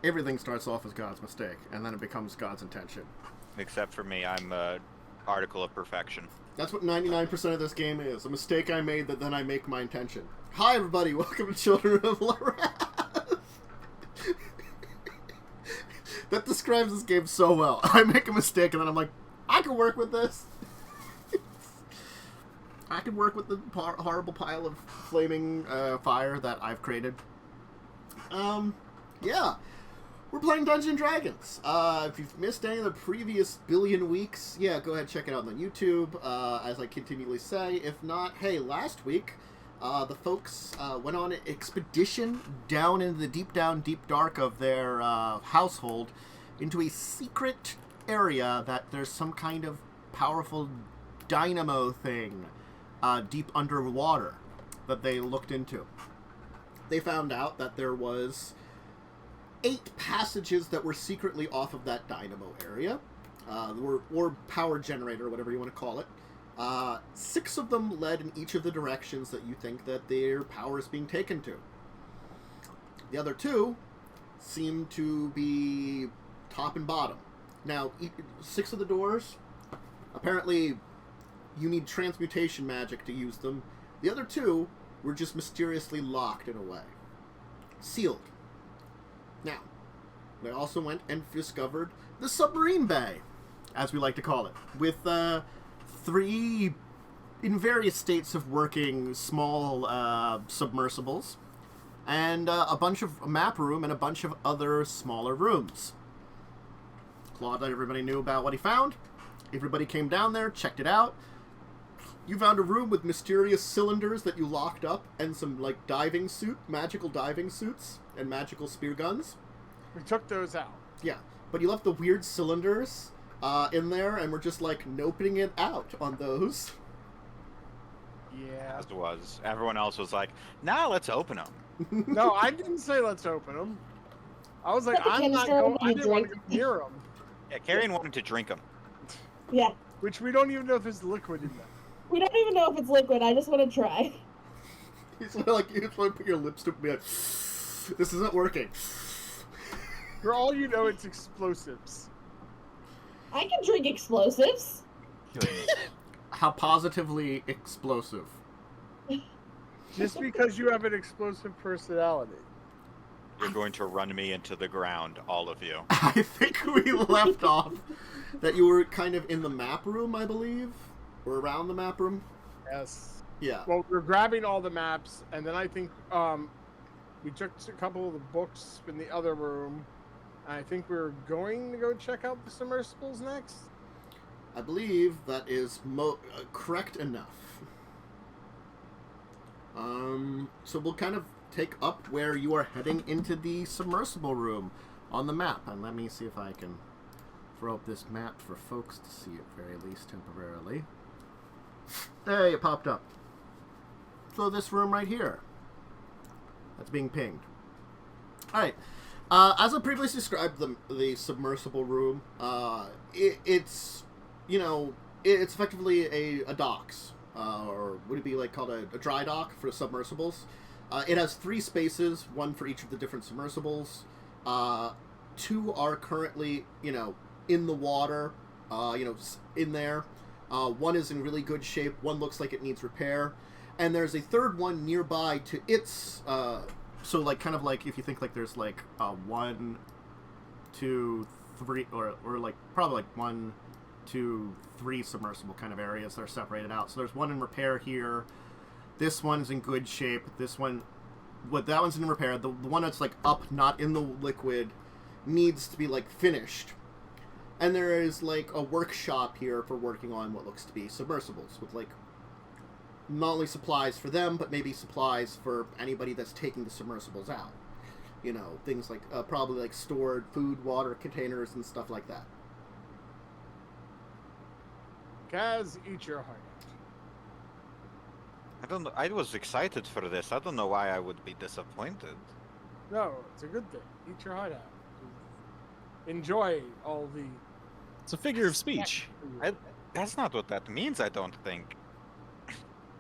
everything starts off as God's mistake, and then it becomes God's intention. Except for me, I'm a article of perfection. That's what 99% of this game is. A mistake I made that then I make my intention. Hi, everybody. Welcome to Children of Rath. That describes this game so well. I make a mistake, and then I'm like, I can work with this. I can work with the horrible pile of flaming fire that I've created. Yeah. We're playing Dungeons & Dragons. If you've missed any of the previous billion weeks, yeah, go ahead and check it out on YouTube, as I continually say. If not, hey, last week, the folks went on an expedition down into the deep dark of their household into a secret area that there's some kind of powerful dynamo thing deep underwater that they looked into. They found out that there was 8 passages that were secretly off of that dynamo area, or power generator, whatever you want to call it. 6 of them led in each of the directions that you think that their power is being taken to. The other 2 seem to be top and bottom. Now, 6 of the doors, apparently you need transmutation magic to use them. The other 2 were just mysteriously locked in a way. Sealed. Now, they also went and discovered the submarine bay, as we like to call it, with 3, in various states of working, small submersibles, and a map room and a bunch of other smaller rooms. Claude let everybody knew about what he found. Everybody came down there, checked it out. You found a room with mysterious cylinders that you locked up, and some, like, magical diving suits, and magical spear guns. We took those out. Yeah, but you left the weird cylinders in there, and we're just, like, noping it out on those. Yeah. As it was. Everyone else was like, nah, let's open them. No, I didn't say let's open them. I was like, I didn't want to go near them. Yeah, Carrion wanted to drink them. Yeah. Which we don't even know if there's liquid in them. We don't even know if it's liquid. I just want to try. It's like you just want to put your lips to be like, this isn't working. For all you know, it's explosives. I can drink explosives. How positively explosive. Just because you have an explosive personality. You're going to run me into the ground, all of you. I think we left off that you were kind of in the map room, I believe. Or around the map room. Yes. Yeah. Well, we're grabbing all the maps, and then I think we took a couple of the books in the other room. I think we're going to go check out the submersibles next. I believe that is correct enough. So we'll kind of take up where you are heading into the submersible room on the map. And let me see if I can throw up this map for folks to see at very least temporarily. Hey, it popped up. So this room right here. That's being pinged. Alright. As I previously described the submersible room, it's, you know, it's effectively a docks. Or would it be like called a dry dock for submersibles? It has 3 spaces, 1 for each of the different submersibles. 2 are currently, you know, in the water, in there. 1 is in really good shape, 1 looks like it needs repair, and there's a 3rd one nearby to its, so like kind of like if you think like there's like 1, 2, 3, or like probably like 1, 2, 3 submersible kind of areas that are separated out. So there's 1 in repair here, this one is in good shape, this one, that one's in repair, the one that's like up, not in the liquid, needs to be like finished. And there is, like, a workshop here for working on what looks to be submersibles, with, like, not only supplies for them, but maybe supplies for anybody that's taking the submersibles out. You know, things like, probably, like, stored food, water containers, and stuff like that. Kaz, eat your heart out. I don't know. I was excited for this. I don't know why I would be disappointed. No, it's a good thing. Eat your heart out. Enjoy all the... It's a figure of speech. That's not what that means, I don't think.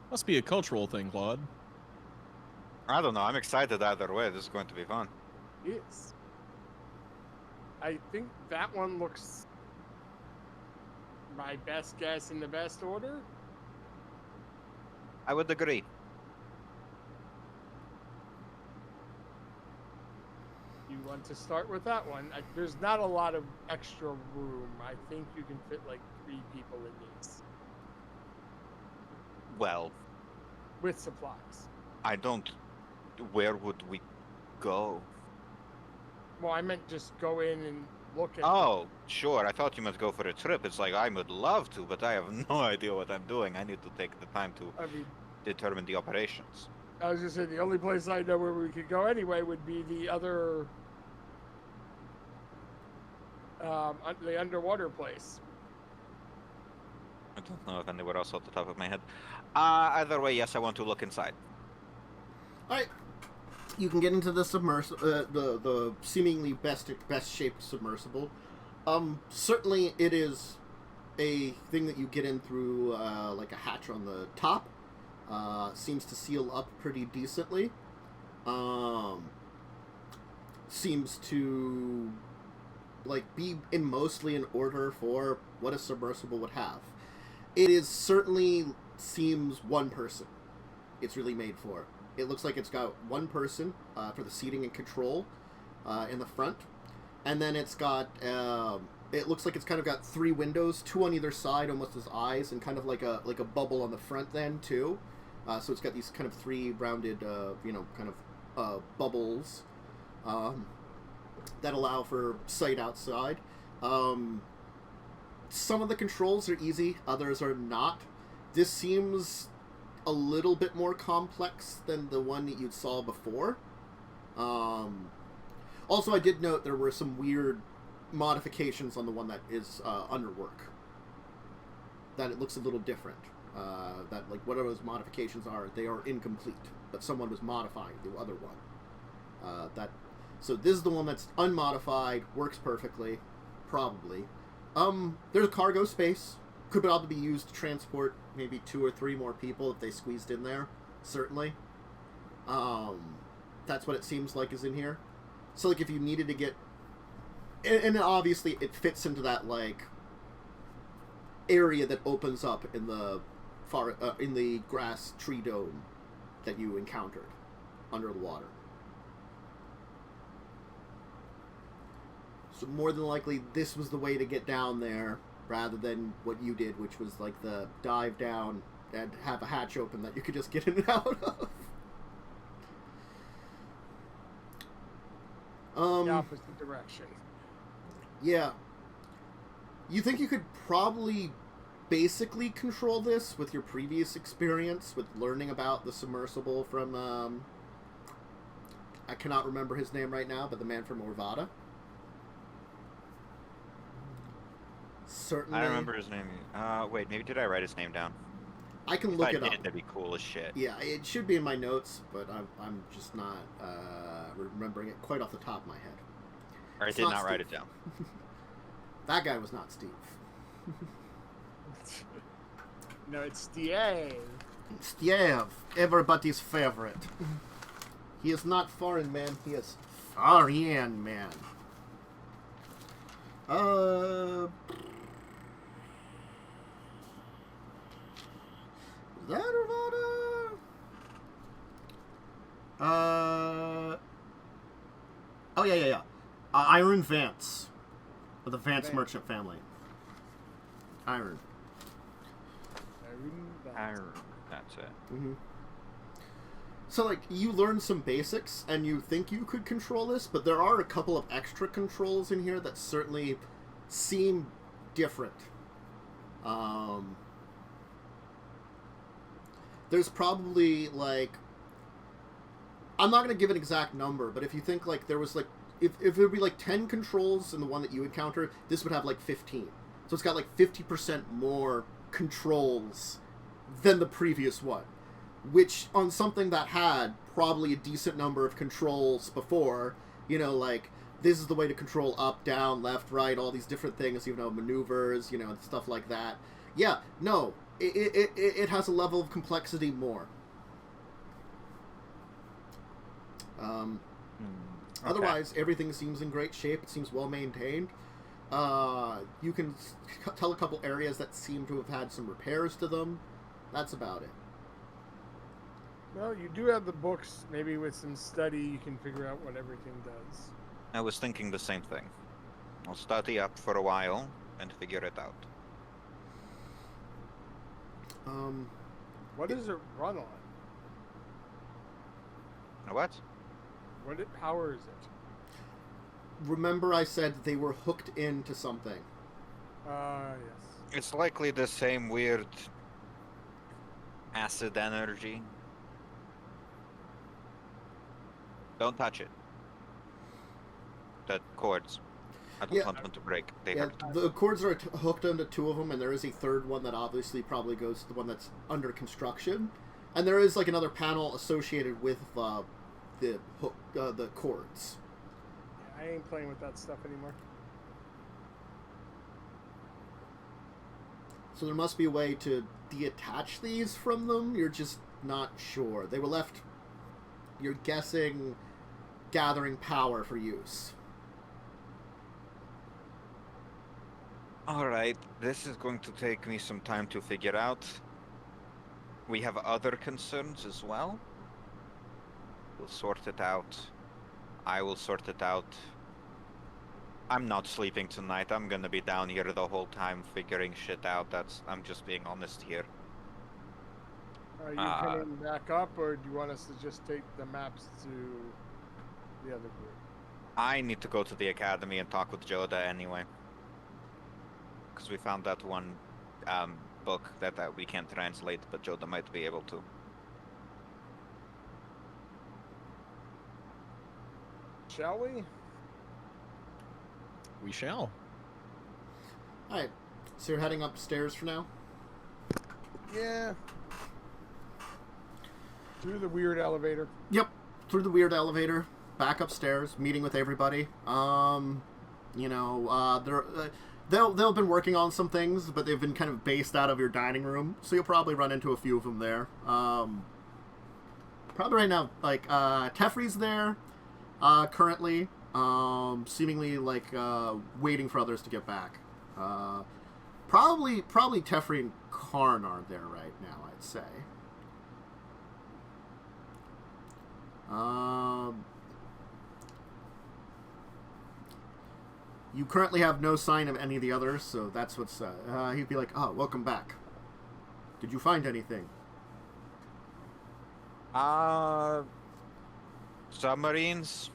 Must be a cultural thing, Claude. I don't know. I'm excited either way. This is going to be fun. Yes. I think that one looks my best guess in the best order. I would agree. You want to start with that one? There's not a lot of extra room. I think you can fit like 3 people in these Well, with supplies. I don't. Where would we go? Well, I meant just go in and look at. Oh, sure. I thought you meant go for a trip. It's like I would love to, but I have no idea what I'm doing. I need to take the time to I mean, determine the operations. I was just saying the only place I know where we could go anyway would be the other, the underwater place. I don't know of anywhere else off the top of my head. Either way, yes, I want to look inside. All right. You can get into the the seemingly best shaped submersible. Certainly, it is a thing that you get in through like a hatch on the top. Seems to seal up pretty decently. Seems to like be mostly in order for what a submersible would have. It is certainly seems one person. It's really made for. It looks like it's got one person for the seating and control in the front, and then it's got. It looks like it's kind of got 3 windows, 2 on either side, almost as eyes, and kind of like a bubble on the front then too. So it's got these kind of 3 rounded, kind of bubbles that allow for sight outside. Some of the controls are easy, others are not. This seems a little bit more complex than the one that you saw before. Also, I did note there were some weird modifications on the one that is under work. That it looks a little different. That, like, whatever those modifications are, they are incomplete. But someone was modifying the other one. So this is the one that's unmodified, works perfectly, probably. There's cargo space. Could probably be used to transport maybe 2 or 3 more people if they squeezed in there. Certainly. That's what it seems like is in here. So, like, if you needed to get... And obviously it fits into that, like, area that opens up in the in the grass tree dome that you encountered under the water. So more than likely this was the way to get down there rather than what you did, which was like the dive down and have a hatch open that you could just get in and out of. The opposite direction. Yeah. You think you could probably basically control this with your previous experience with learning about the submersible from, I cannot remember his name right now, but the man from Orvada? Certainly. I remember his name. Wait, maybe did I write his name down? I can If look I it did, up. that'd be cool as shit. Yeah, it should be in my notes, but I'm just not remembering it quite off the top of my head. Or I It's did not not write Steve. it down. That guy was not Steve. No, it's Steve. Steve, everybody's favorite. He is not foreign man, he is Thranian man. Is that Orvada? Oh, yeah. Iron Vance. Of the Vance merchant family. Iron. That's it. Mm-hmm. So, like, you learn some basics, and you think you could control this, but there are a couple of extra controls in here that certainly seem different. There's probably, like... I'm not going to give an exact number, but if you think, like, there was, like... If it would be, like, 10 controls in the one that you encounter, this would have, like, 15. So it's got, like, 50% more controls than the previous one. Which, on something that had probably a decent number of controls before, you know, like, this is the way to control up, down, left, right, all these different things, you know, maneuvers, you know, and stuff like that. Yeah, no, it has a level of complexity more. Okay. Otherwise, everything seems in great shape. It seems well maintained. You can tell a couple areas that seem to have had some repairs to them. That's about it. Well, you do have the books. Maybe with some study, you can figure out what everything does. I was thinking the same thing. I'll study up for a while and figure it out. What does it run on? What? What power is it? Remember I said they were hooked into something. Yes. It's likely the same weird acid energy. Don't touch it. The cords. I don't Yeah. want them to break. They Yeah, hurt. the cords are hooked onto two of them, and there is a third one that obviously probably goes to the one that's under construction. And there is like another panel associated with the hook, the cords. Yeah, I ain't playing with that stuff anymore. So there must be a way to detach these from them. You're just not sure. They were left, you're guessing, gathering power for use. Alright, this is going to take me some time to figure out. We have other concerns as well. We'll sort it out. I will sort it out. I'm not sleeping tonight. I'm gonna be down here the whole time figuring shit out. I'm just being honest here. Are you coming back up, or do you want us to just take the maps to the other group? I need to go to the academy and talk with Joda anyway. Because we found that one book that we can't translate, but Joda might be able to. Shall we? We shall. Alright, so you're heading upstairs for now? Yeah. Through the weird elevator. Yep, through the weird elevator, back upstairs, meeting with everybody. They'll have been working on some things, but they've been kind of based out of your dining room, so you'll probably run into a few of them there. Probably right now, like, Tefri's there, currently, seemingly, like, waiting for others to get back. Probably Tefri and Karn are there right now, I'd say. You currently have no sign of any of the others, so that's what's... he'd be like, oh, welcome back. Did you find anything? Submarines.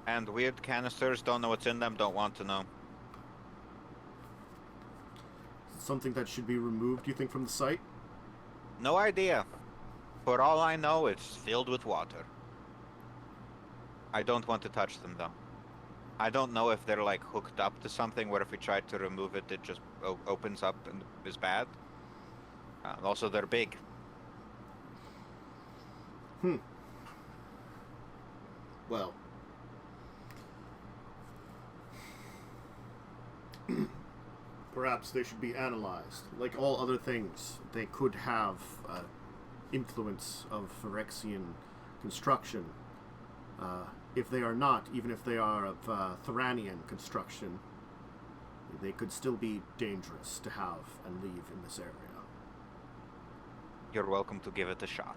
And weird canisters, don't know what's in them, don't want to know. Something that should be removed, you think, from the site? No idea. For all I know, it's filled with water. I don't want to touch them, though. I don't know if they're, like, hooked up to something, where if we try to remove it, it just opens up and is bad. Also, they're big. Well. Perhaps they should be analyzed. Like all other things, they could have influence of Phyrexian construction. If they are not, even if they are of Thranian construction, they could still be dangerous to have and leave in this area. You're welcome to give it a shot.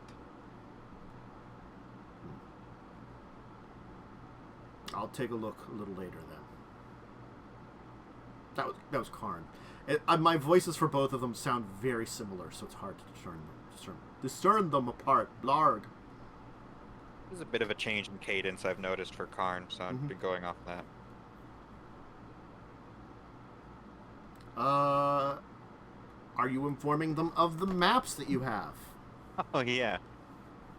I'll take a look a little later then. That was Karn. My voices for both of them sound very similar, so it's hard to discern them apart. Blarg. There's a bit of a change in cadence I've noticed for Karn, so I've been going off that. Are you informing them of the maps that you have? Oh yeah,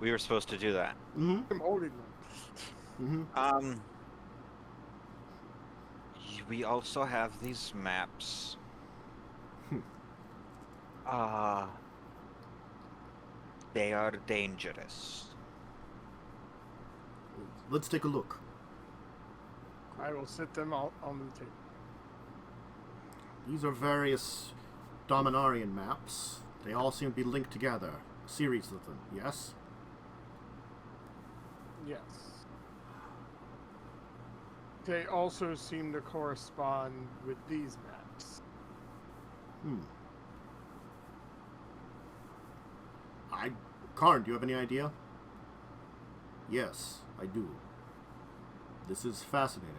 we were supposed to do that. Mm-hmm. I'm holding them. Mm-hmm. We also have these maps. They are dangerous. Let's take a look. I will sit them out on the table. These are various Dominarian maps. They all seem to be linked together. A series of them, yes? Yes. They also seem to correspond with these maps. Karn, do you have any idea? Yes, I do. This is fascinating.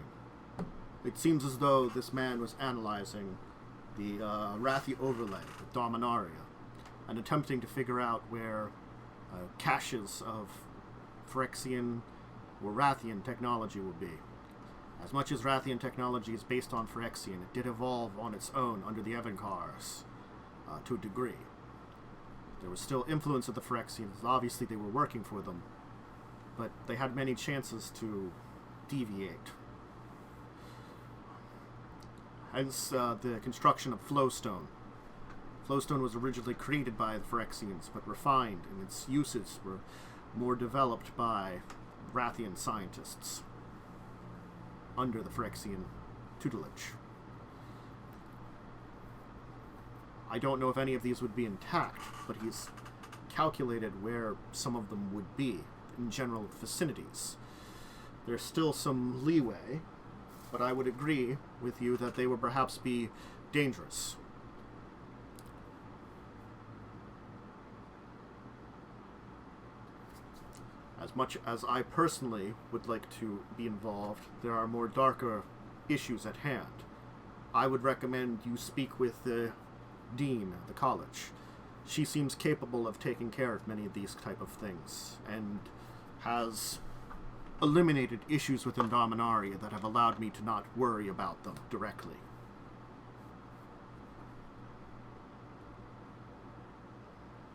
It seems as though this man was analyzing the Rathi overlay, the Dominaria, and attempting to figure out where caches of Phyrexian or Rathian technology will be. As much as Rathian technology is based on Phyrexian, it did evolve on its own under the Evankars to a degree. There was still influence of the Phyrexians. Obviously, they were working for them, but they had many chances to deviate. Hence the construction of Flowstone. Flowstone was originally created by the Phyrexians, but refined, and its uses were more developed by Rathian scientists under the Phyrexian tutelage. I don't know if any of these would be intact, but he's calculated where some of them would be in general vicinities. There's still some leeway, but I would agree with you that they would perhaps be dangerous. As much as I personally would like to be involved, there are more darker issues at hand. I would recommend you speak with the dean of the college. She seems capable of taking care of many of these type of things, and has eliminated issues within Dominaria that have allowed me to not worry about them directly.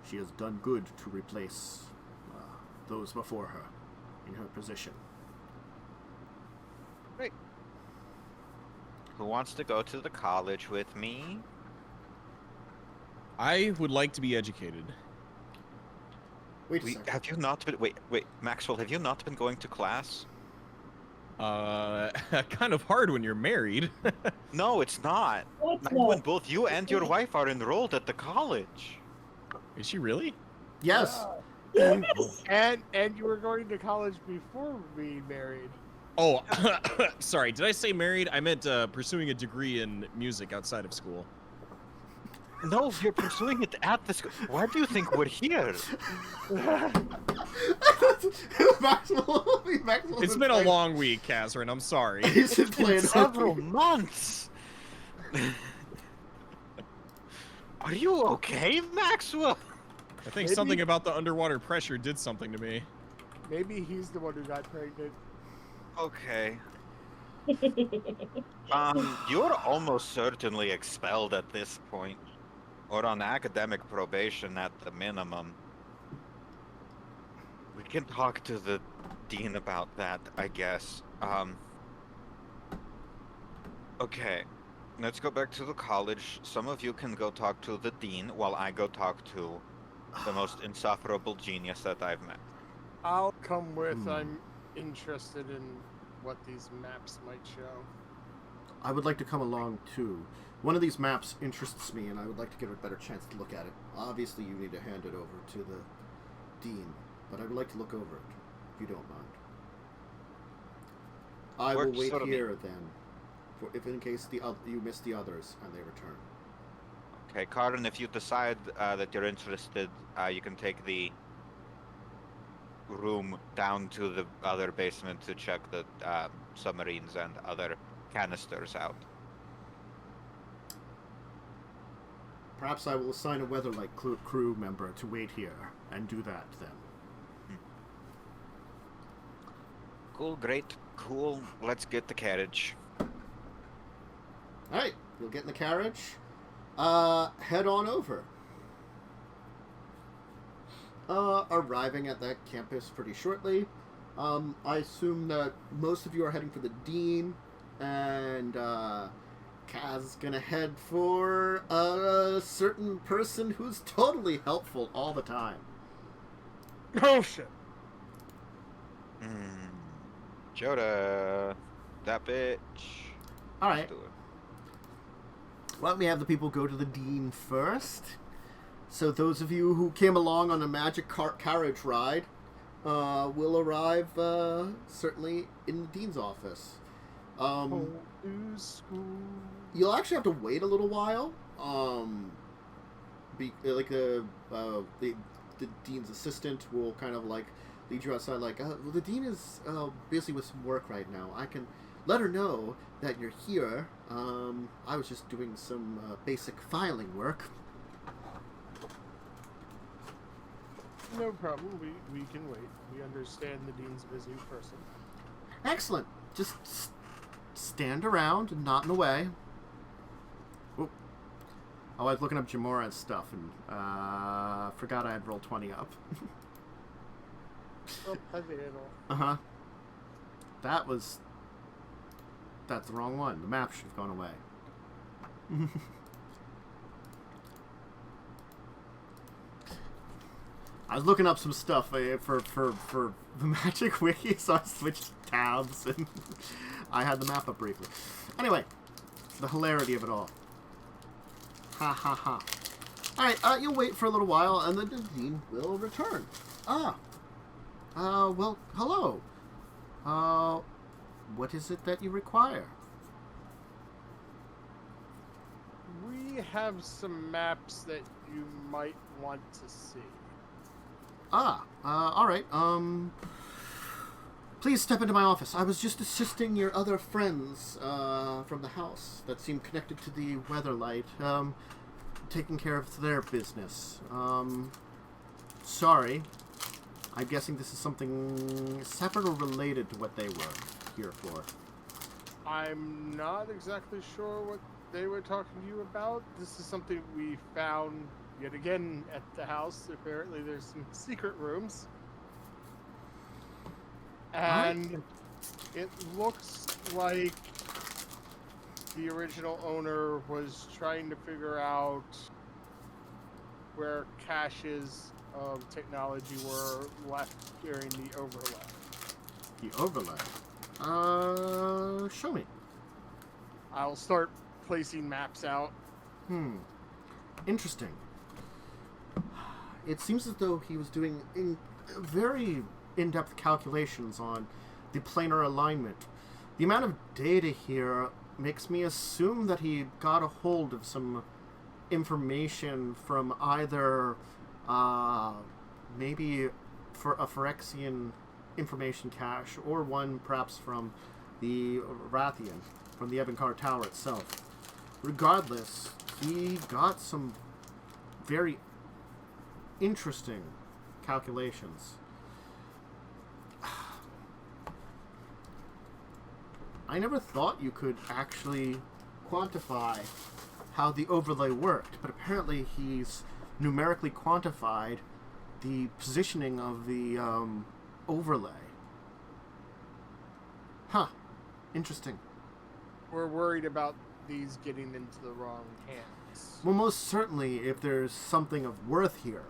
She has done good to replace those before her in her position. Great. Who wants to go to the college with me? I would like to be educated. Wait a second. Have you not been... Wait, Maxwell, have you not been going to class? Kind of hard when you're married. No, it's not. What's Not that? when both you and your wife are enrolled at the college. Is she really? Yes. Yes. And you were going to college before we married. Oh, sorry. Did I say married? I meant pursuing a degree in music outside of school. No, you're pursuing it at the school. Why do you think we're here? Maxwell It's been a long week, Catherine. I'm sorry. He's been playing Several months. Are you okay, Maxwell? I think Maybe- something about the underwater pressure did something to me. Maybe he's the one who got pregnant. Okay. You're almost certainly expelled at this point. Or on academic probation at the minimum. We can talk to the dean about that, I guess. Okay. Let's go back to the college. Some of you can go talk to the dean while I go talk to the most insufferable genius that I've met. I'll come with. I'm interested in what these maps might show. I would like to come along too. One of these maps interests me, and I would like to get a better chance to look at it. Obviously, you need to hand it over to the dean, but I would like to look over it, if you don't mind. I will wait here then, for if in case you miss the others and they return. Okay, Karin, if you decide that you're interested, you can take the room down to the other basement to check the submarines and other canisters out. Perhaps I will assign a Weatherlight crew member to wait here and do that then. Cool, great, cool. Let's get the carriage. Alright, you'll get in the carriage. Head on over. Arriving at that campus pretty shortly. I assume that most of you are heading for the dean, and Kaz is gonna head for a certain person who's totally helpful all the time. Oh shit! Joda, that bitch. Alright, Let's do it. why don't we have the people go to the dean first? So those of you who came along on a magic carriage ride, will arrive certainly in the dean's office. You'll actually have to wait a little while. The dean's assistant will kind of like lead you outside. Like, well, the dean is busy with some work right now. I can let her know that you're here. I was just doing some basic filing work. No problem. We can wait. We understand the dean's a busy person. Excellent. Just stand around and not in the way. Oop. Oh, I was looking up Jamora's stuff and forgot I had rolled 20 up. Oh, I did it all. Uh-huh. That's the wrong one. The map should have gone away. I was looking up some stuff for the Magic Wiki, so I switched tabs and I had the map up briefly. Anyway, the hilarity of it all. Ha ha ha. Alright, you'll wait for a little while and then the dean will return. Well, hello. What is it that you require? We have some maps that you might want to see. Alright, please step into my office. I was just assisting your other friends, from the house that seem connected to the Weatherlight, taking care of their business. Sorry. I'm guessing this is something separate or related to what they were here for. I'm not exactly sure what they were talking to you about. This is something we found yet again at the house. Apparently there's some secret rooms. And it looks like the original owner was trying to figure out where caches of technology were left during the overlay. The overlay? Show me. I'll start placing maps out. Interesting. It seems as though he was doing very in-depth calculations on the planar alignment. The amount of data here makes me assume that he got a hold of some information from either maybe for a Phyrexian information cache or one perhaps from the Rathian, from the Evankar Tower itself. Regardless, he got some very interesting calculations. I never thought you could actually quantify how the overlay worked, but apparently he's numerically quantified the positioning of the overlay. Huh. Interesting. We're worried about these getting into the wrong hands. Well, most certainly, if there's something of worth here.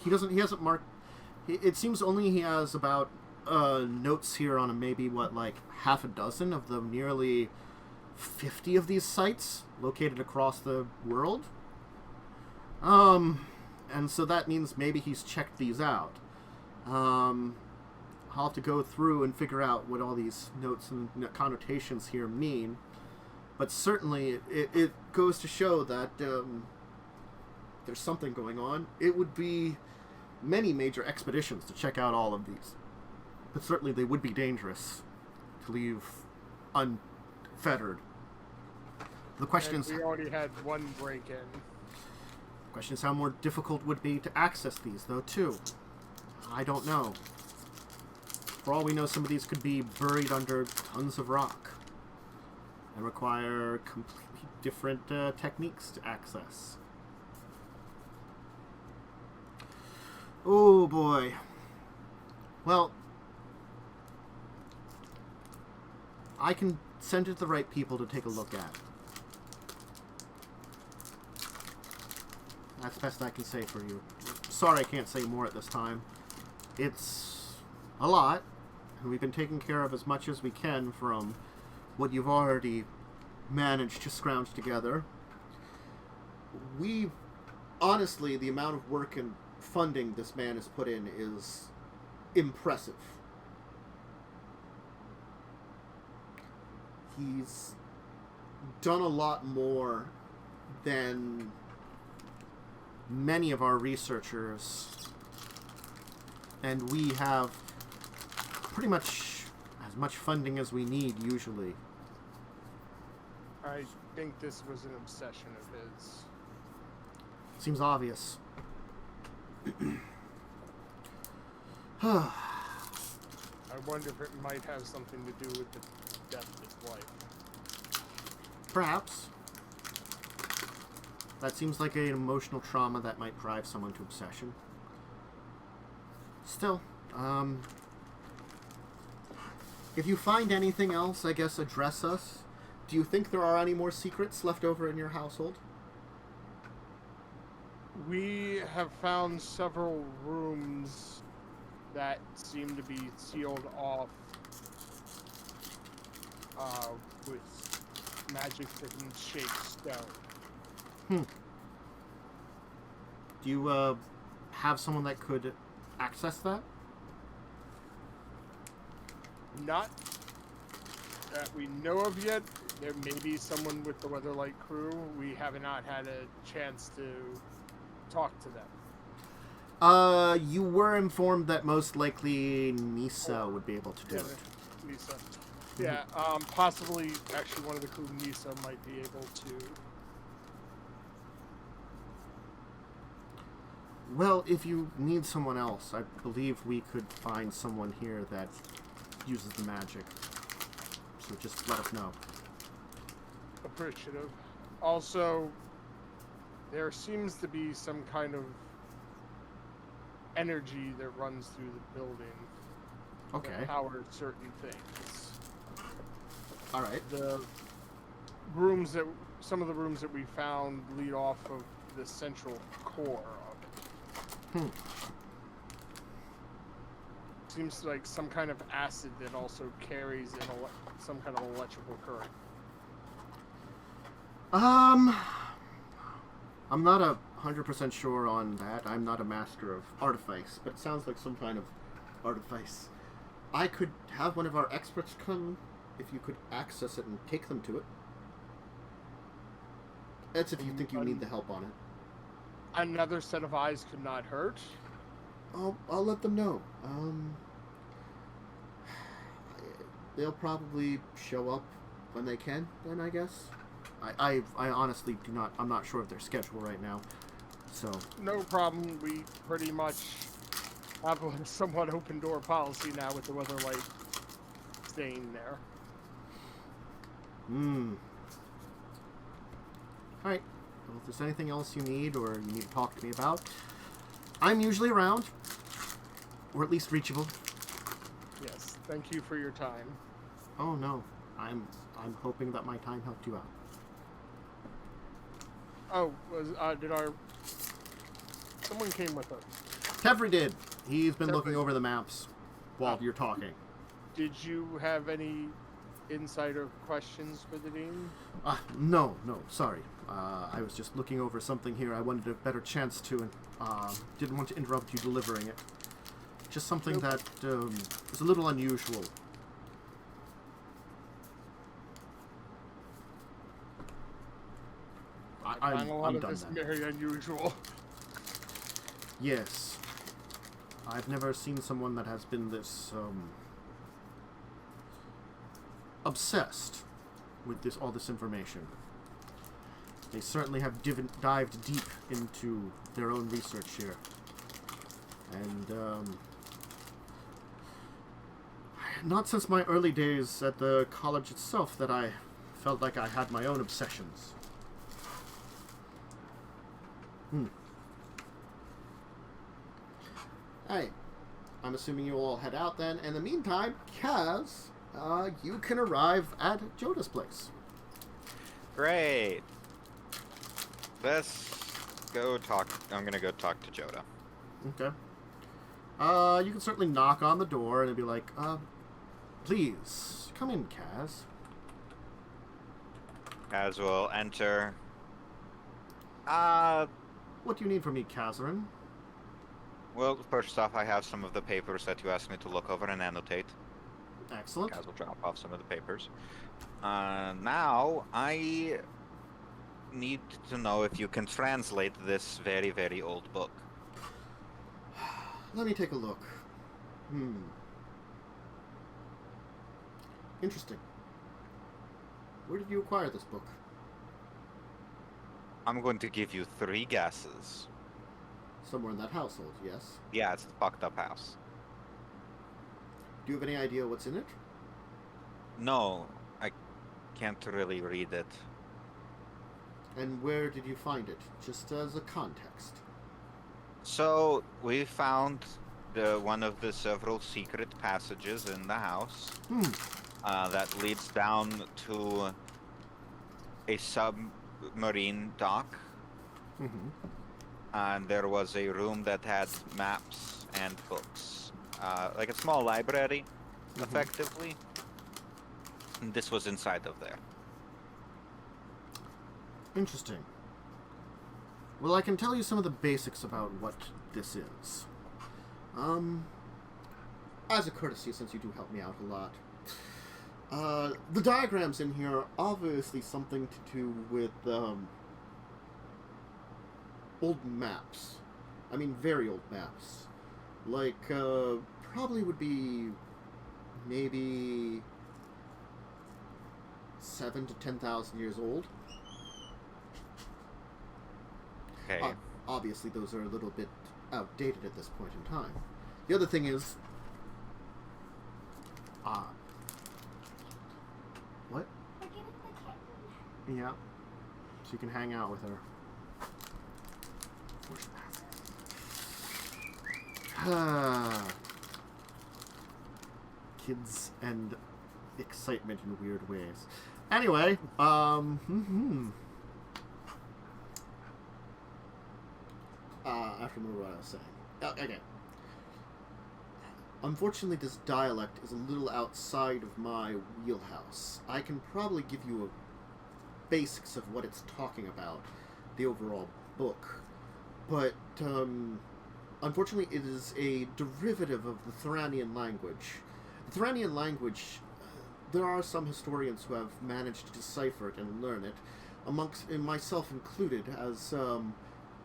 He hasn't marked... It seems only he has about notes here on maybe, half a dozen of the nearly 50 of these sites located across the world. And so that means maybe he's checked these out. I'll have to go through and figure out what all these notes and connotations here mean. But certainly, it goes to show that there's something going on. It would be many major expeditions to check out all of these. But certainly they would be dangerous to leave unfettered. The question is... We already had one break-in. The question is how more difficult would be to access these, though, too. I don't know. For all we know, some of these could be buried under tons of rock and require completely different techniques to access. Oh, boy. Well, I can send it to the right people to take a look at. That's the best I can say for you. Sorry I can't say more at this time. It's a lot, and we've been taking care of as much as we can from what you've already managed to scrounge together. Honestly, the amount of work and funding this man has put in is impressive. He's done a lot more than many of our researchers, and we have pretty much as much funding as we need usually. I think this was an obsession of his. Seems obvious. I wonder if it might have something to do with the death of his wife. Perhaps. That seems like an emotional trauma that might drive someone to obsession. Still, if you find anything else, I guess address us. Do you think there are any more secrets left over in your household? We have found several rooms that seem to be sealed off with magic that can shake stone. Do you have someone that could access that? Not that we know of yet. There may be someone with the Weatherlight crew. We have not had a chance to talk to them. You were informed that most likely Nisa would be able to do Yeah, it. Lisa. Yeah, possibly actually one of the crew, Nisa, might be able to. Well, if you need someone else, I believe we could find someone here that uses the magic. So just let us know. Appreciative. Also, there seems to be some kind of energy that runs through the building Okay. that powers certain things. All right. The some of the rooms that we found lead off of the central core of it. Seems like some kind of acid that also carries some kind of electrical current. I'm not 100% sure on that. I'm not a master of artifice, but it sounds like some kind of artifice. I could have one of our experts come if you could access it and take them to it. That's if you think you need the help on it. Another set of eyes could not hurt. I'll let them know. They'll probably show up when they can, then, I guess. I honestly do not... I'm not sure of their schedule right now, so... No problem. We pretty much have a somewhat open door policy now with the Weatherlight staying there. Alright. Well, if there's anything else you need or you need to talk to me about, I'm usually around. Or at least reachable. Yes. Thank you for your time. Oh, no. I'm hoping that my time helped you out. Oh, someone came with us. Tevry did. He's been Tevry. looking over the maps while you're talking. Did you have any insight or questions for the Dean? No, sorry. I was just looking over something here. I wanted a better chance to, and didn't want to interrupt you delivering it. Just something that is a little unusual. I find a lot I'm of done this then. very unusual. Yes. I've never seen someone that has been this obsessed with all this information. They certainly have dived deep into their own research here. And not since my early days at the college itself that I felt like I had my own obsessions. Hey, I'm assuming you all head out then. In the meantime, Kaz, you can arrive at Joda's place. Great. Let's go talk. I'm gonna go talk to Joda. Okay. You can certainly knock on the door and it'd be like, please, come in, Kaz. As we'll enter. What do you need from me, Kazarin? Well, first off, I have some of the papers that you asked me to look over and annotate. Excellent. Guys will drop off some of the papers. Now, I need to know if you can translate this very, very old book. Let me take a look. Interesting. Where did you acquire this book? I'm going to give you 3 guesses. Somewhere in that household, yes. Yeah, it's a fucked up house. Do you have any idea what's in it? No, I can't really read it. And where did you find it? Just as a context. So, we found one of the several secret passages in the house that leads down to a submarine dock. Mm-hmm. And there was a room that had maps and books. Like a small library, effectively. And this was inside of there. Interesting. Well, I can tell you some of the basics about what this is. As a courtesy, since you do help me out a lot. The diagrams in here are obviously something to do with, old maps. I mean, very old maps. Like, probably would be maybe 7,000 to 10,000 years old. Okay. Obviously, those are a little bit outdated at this point in time. The other thing is... what? Yeah. So you can hang out with her. Kids and excitement in weird ways. Anyway, I have to remember what I was saying. Okay. Unfortunately, this dialect is a little outside of my wheelhouse. I can probably give you a basics of what it's talking about, the overall book, but unfortunately, it is a derivative of the Thranian language. The Thranian language, there are some historians who have managed to decipher it and learn it, amongst myself included, as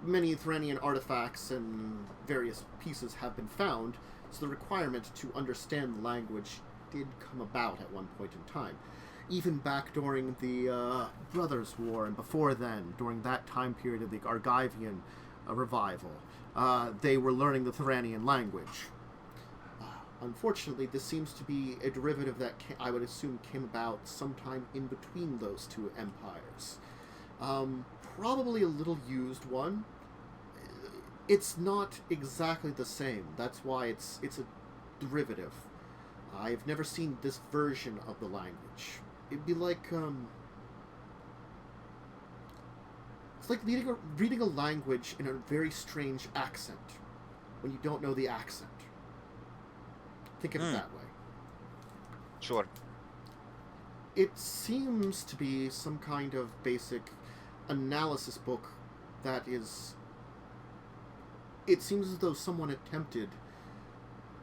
many Thranian artifacts and various pieces have been found, so the requirement to understand the language did come about at one point in time. Even back during the Brothers' War, and before then, during that time period of the Argivian revival, they were learning the Thranian language. Unfortunately, this seems to be a derivative that I would assume came about sometime in between those two empires. Probably a little used one. It's not exactly the same. That's why it's a derivative. I've never seen this version of the language. It'd be like, it's like reading a language in a very strange accent when you don't know the accent. Think of it that way. Sure. It seems to be some kind of basic analysis book that is... It seems as though someone attempted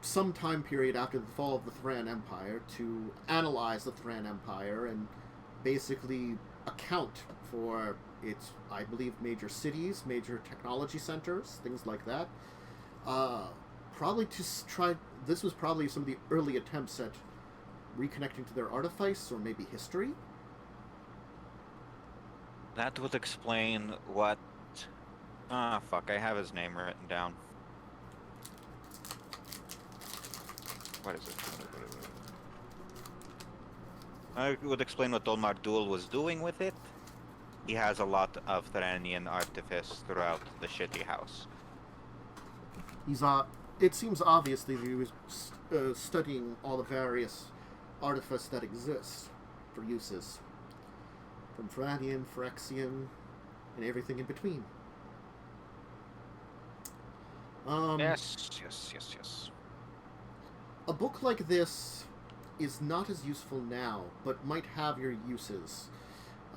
some time period after the fall of the Thran Empire to analyze the Thran Empire and basically account for its, I believe, major cities, major technology centers, things like that. Probably to try... This was probably some of the early attempts at reconnecting to their artifice, or maybe history. That would explain what... Ah, fuck, I have his name written down. What is it? I would explain what Dolmar Duel was doing with it. He has a lot of Thranian artifice throughout the shitty house. He's it seems obviously that he was studying all the various artifice that exist for uses. From Thranian, Phyrexian, and everything in between. Yes. A book like this is not as useful now, but might have your uses.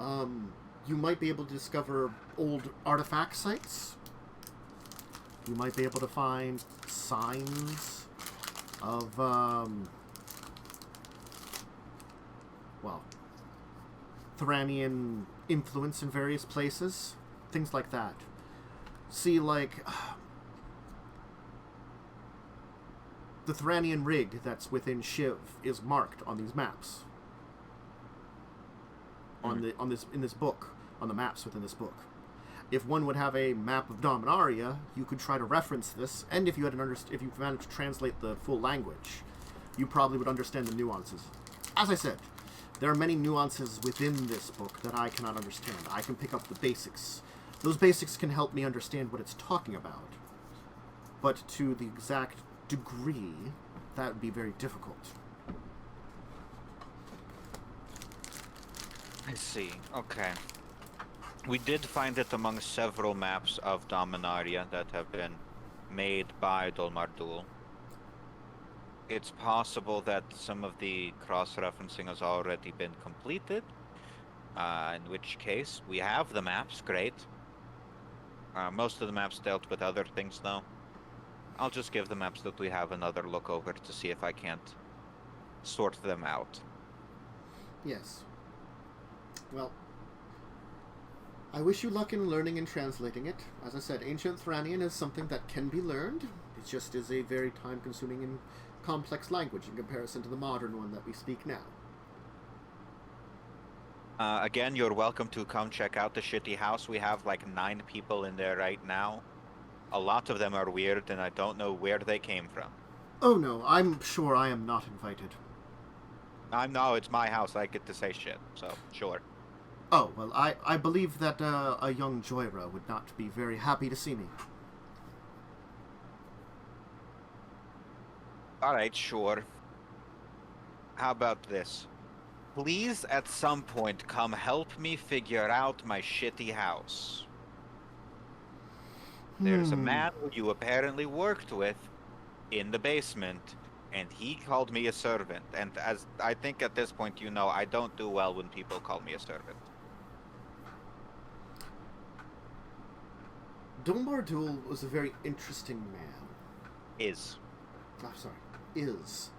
You might be able to discover old artifact sites. You might be able to find signs of, well, Thranian influence in various places. Things like that. See, like, the Thranian rig that's within Shiv is marked on these maps. In this book, on the maps within this book. If one would have a map of Dominaria, you could try to reference this, and if you managed to translate the full language, you probably would understand the nuances. As I said, there are many nuances within this book that I cannot understand. I can pick up the basics. Those basics can help me understand what it's talking about. But to the exact degree, that would be very difficult. I see. Okay. We did find it among several maps of Dominaria that have been made by Dolmardul. It's possible that some of the cross-referencing has already been completed, in which case we have the maps, great. Most of the maps dealt with other things though. I'll just give the maps that we have another look over to see if I can't sort them out. Yes. Well, I wish you luck in learning and translating it. As I said, Ancient Thranian is something that can be learned. It just is a very time-consuming and complex language in comparison to the modern one that we speak now. Again, you're welcome to come check out the shitty house. We have like 9 people in there right now. A lot of them are weird, and I don't know where they came from. Oh no, I'm sure I am not invited. No, it's my house. I get to say shit, so sure. Oh, well, I believe that a young Joyra would not be very happy to see me. Alright, sure. How about this? Please, at some point, come help me figure out my shitty house. There's a man who you apparently worked with in the basement, and he called me a servant. And as I think at this point you know, I don't do well when people call me a servant. Dolmardul was a very interesting man. Is. Is.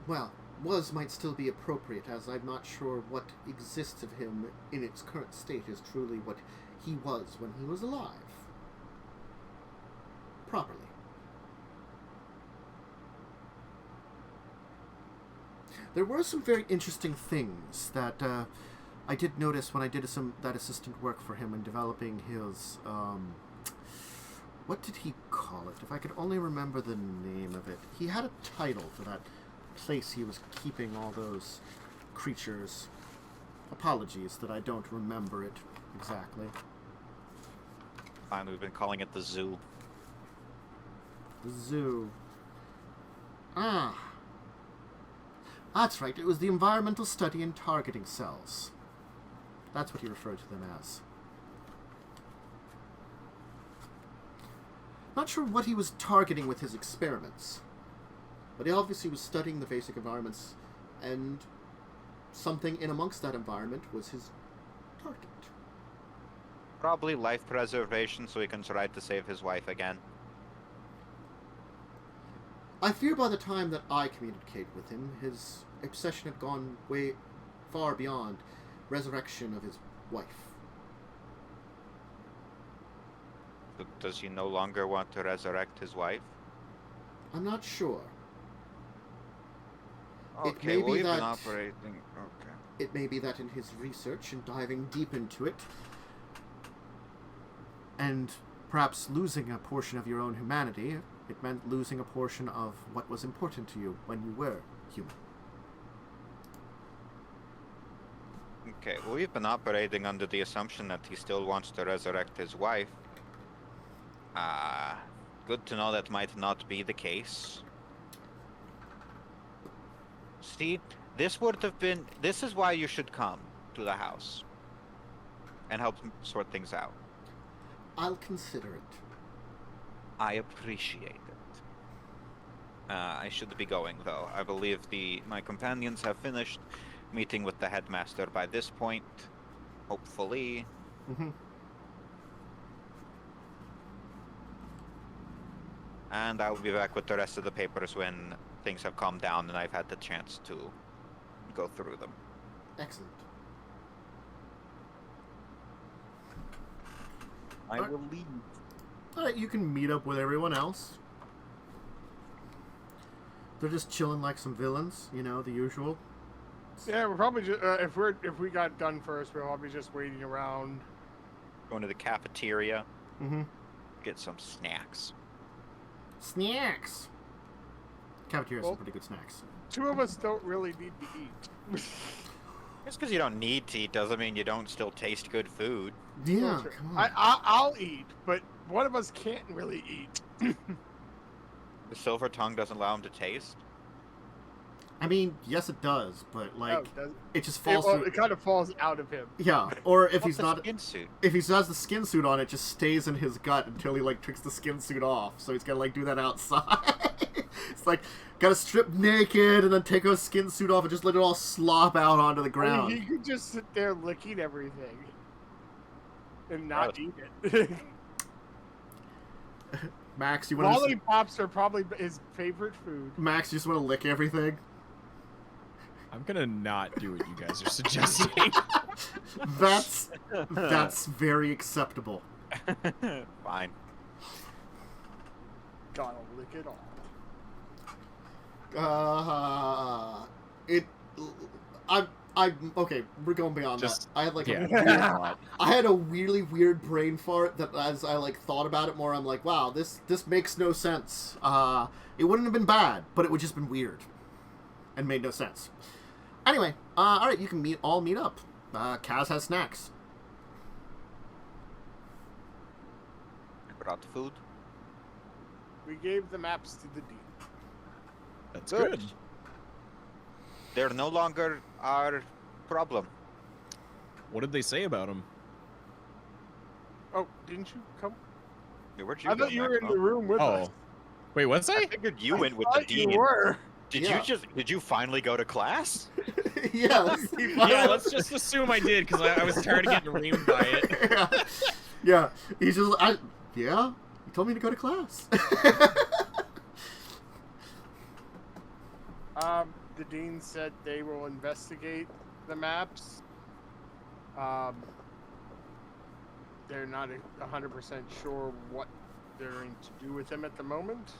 Well, was might still be appropriate, as I'm not sure what exists of him in its current state is truly what he was when he was alive. Properly. There were some very interesting things that I did notice when I did that assistant work for him in developing his, what did he call it? If I could only remember the name of it. He had a title for that place he was keeping all those creatures. Apologies that I don't remember it exactly. Fine, we've been calling it the zoo. The zoo. Ah. That's right, it was the environmental study and targeting cells. That's what he referred to them as. Not sure what he was targeting with his experiments, but he obviously was studying the basic environments, and something in amongst that environment was his target. Probably life preservation, so he can try to save his wife again. I fear by the time that I communicated with him, his obsession had gone way far beyond resurrection of his wife. Does he no longer want to resurrect his wife? I'm not sure. Okay, well, we've been operating... Okay. It may be that in his research and diving deep into it, and perhaps losing a portion of your own humanity, it meant losing a portion of what was important to you when you were human. Okay, well, we've been operating under the assumption that he still wants to resurrect his wife. Good to know that might not be the case. See, this would have been... This is why you should come to the house and help sort things out. I'll consider it. I appreciate it. I should be going, though. I believe my companions have finished meeting with the headmaster by this point. Hopefully. Mm-hmm. And I will be back with the rest of the papers when things have calmed down and I've had the chance to go through them. Excellent. I will leave. Alright, you can meet up with everyone else. They're just chilling like some villains, you know, the usual. Yeah, we're probably just, if we got done first, we're probably just waiting around. Going to the cafeteria, Mm-hmm. get some snacks. Snacks! Cafeteria has Well- some pretty good snacks. Two of us don't really need to eat. Just because you don't need to eat doesn't mean you don't still taste good food. Yeah, Sure. come on. I'll eat, but one of us can't really eat. The silver tongue doesn't allow him to taste. I mean, yes it does, but like, it just falls well, through. it kind of falls out of him. Yeah, or if What's he's the not, skin suit? if he has the skin suit on, it just stays in his gut until he like takes the skin suit off. So he's gotta like do that outside. It's like gotta strip naked and then take his skin suit off and just let it all slop out onto the I ground. mean, he could just sit there licking everything and not eat it. Max, you want to? Lollipops are probably his favorite food. Max, you just want to lick everything? I'm gonna not do what you guys are suggesting. That's very acceptable. Fine. Gotta lick it all. I'm okay. We're going beyond Just- that. I had like yeah. a weird, I had a really weird brain fart that as I like thought about it more, I'm like, wow, this makes no sense. It wouldn't have been bad, but it would just been weird, and made no sense. Anyway, all right, you can meet up. Kaz has snacks. I brought the food. We gave the maps to the dean. That's Good. good. They're no longer our problem. What did they say about him? Oh, didn't you come? Yeah, where'd you I go, thought you were in Marco? the room with us. Oh, wait, what's I that? figured you I went with the thought you dean. were. Did you finally go to class? Yes. Yeah, let's just assume I did because I was tired of getting reamed by it. Yeah. He's just yeah. You told me to go to class. The dean said they will investigate the maps. They're not 100% sure what they're going to do with them at the moment.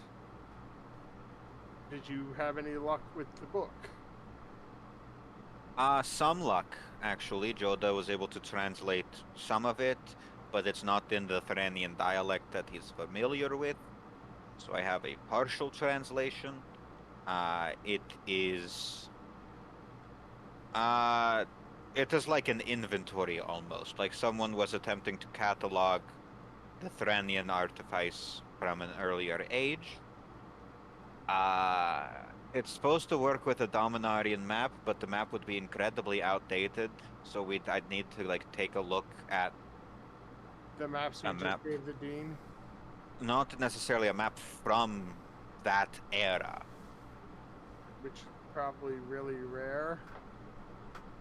Did you have any luck with the book? Some luck, actually. Joda was able to translate some of it, but it's not in the Thranian dialect that he's familiar with. So I have a partial translation. It is like an inventory almost, like someone was attempting to catalog the Thranian artifice from an earlier age. It's supposed to work with a Dominarian map, but the map would be incredibly outdated, so I'd need to like take a look at The maps we A just map. gave the dean? not necessarily a map from that era. Which is probably really rare.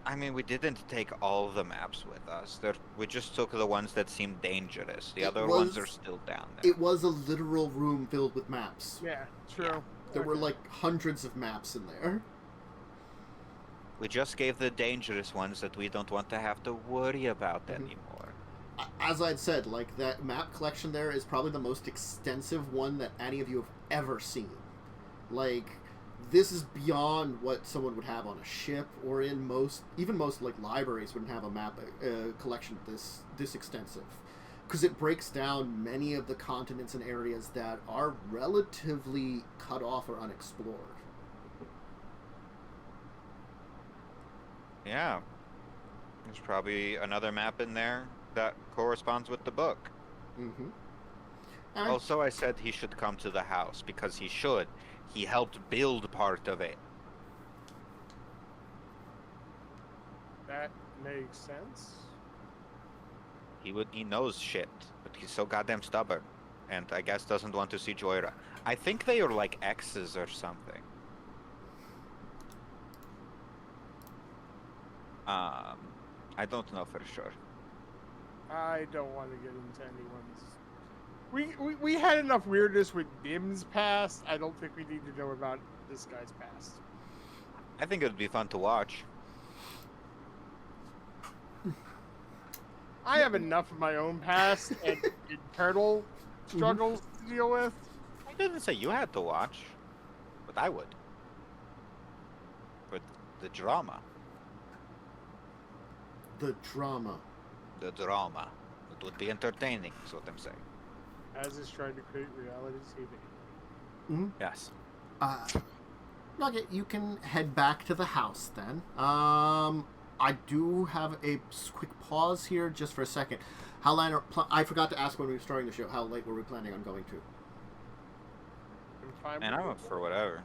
I mean, we didn't take all the maps with us. We just took the ones that seemed dangerous. The It other ones was- are still down there. It was a literal room filled with maps. Yeah, true. Yeah. There were Okay. like hundreds of maps in there. We just gave the dangerous ones that we don't want to have to worry about Mhm. anymore. As I'd said, like that map collection there is probably the most extensive one that any of you have ever seen. Like, this is beyond what someone would have on a ship, or in most like libraries wouldn't have a map collection this extensive, because it breaks down many of the continents and areas that are relatively cut off or unexplored. Yeah. There's probably another map in there that corresponds with the book. Mm-hmm. Also, I said he should come to the house, because he should. He helped build part of it. That makes sense. He knows shit, but he's so goddamn stubborn. And I guess doesn't want to see Joyra. I think they are like exes or something. I don't know for sure. I don't want to get into anyone's We had enough weirdness with Dim's past. I don't think we need to know about this guy's past. I think it would be fun to watch. I have enough of my own past and internal struggles to deal with. I didn't say you had to watch, but I would. For the drama. The drama. The drama. It would be entertaining, is what I'm saying. As is trying to create reality TV. Mm-hmm. Yes. Nugget, you can head back to the house then. I do have a quick pause here just for a second. How late I forgot to ask when we were starting the show. How late were we planning on going to? And I'm up for whatever.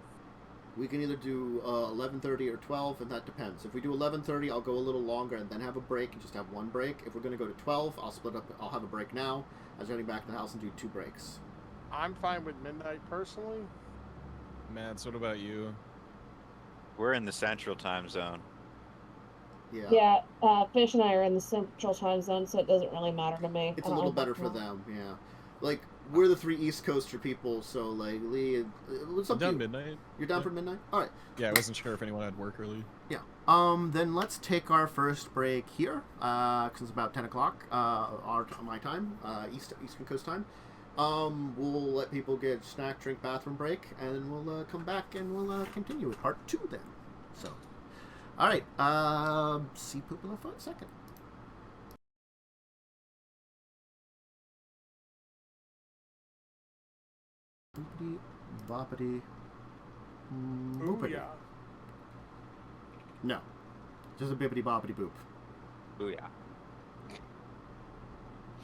We can either do 11:30 or 12, and that depends. If we do 11:30, I'll go a little longer and then have a break and just have one break. If we're going to go to 12, I'll split up. I'll have a break now. I was heading back to the house and do 2 breaks. I'm fine with midnight personally. Mads, what about you? We're in the central time zone. Yeah. Yeah, Fish and I are in the central time zone, so it doesn't really matter to me. It's a little better for them, yeah. Like, we're the 3 East Coaster people, so, like, Lee... What's up I'm down midnight. You're down for midnight? Alright. Yeah, I wasn't sure if anyone had work early. Yeah. Then let's take our first break here, because it's about 10 o'clock, my time, Eastern Coast time. We'll let people get snack, drink, bathroom break, and then we'll come back and we'll continue with part 2 then. So, alright, see poop in the foot second. Boopity, boppity, boopity. Booyah. No, just a bippity boppity boop. Booyah.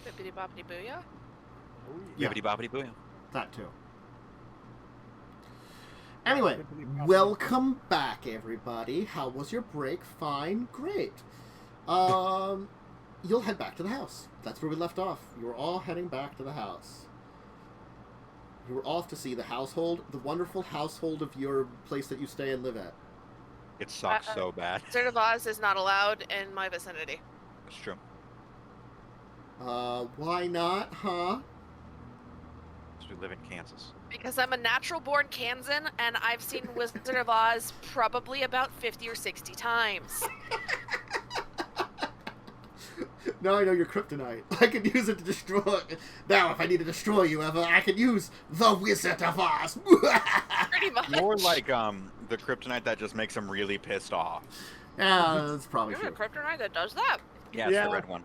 Bippity boppity booyah. Yeah. Bibbidi bobbidi booyah. That too. Anyway, welcome back, everybody. How was your break? Fine, great. You'll head back to the house. That's where we left off. You were all heading back to the house. You were off to see the household, the wonderful household of your place that you stay and live at. It sucks so bad. Wizard of Oz is not allowed in my vicinity. That's true. Why not, huh? We live in Kansas. Because I'm a natural born Kansan, and I've seen Wizard of Oz probably about 50 or 60 times. Now I know your kryptonite. I could use it to destroy... Now, if I need to destroy you ever, I could use the Wizard of Oz. Pretty much. More like the kryptonite that just makes him really pissed off. Yeah, that's probably You have true. a kryptonite that does that? Yeah, it's the red one.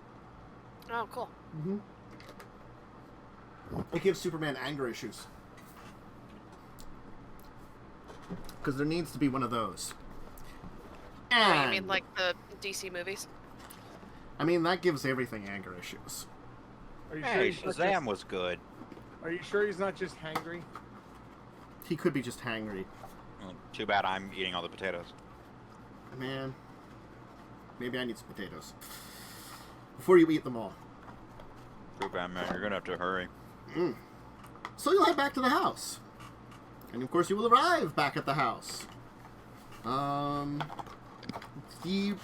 Oh, cool. Mm-hmm. It gives Superman anger issues. Because there needs to be one of those. And, You mean like the DC movies? I mean, that gives everything anger issues. Are you sure Hey, he's not Shazam was good. Are you sure he's not just hangry? He could be just hangry. Well, too bad I'm eating all the potatoes. Man, maybe I need some potatoes. Before you eat them all. Too bad, man. You're gonna have to hurry. So you'll head back to the house. And of course you will arrive back at the house. The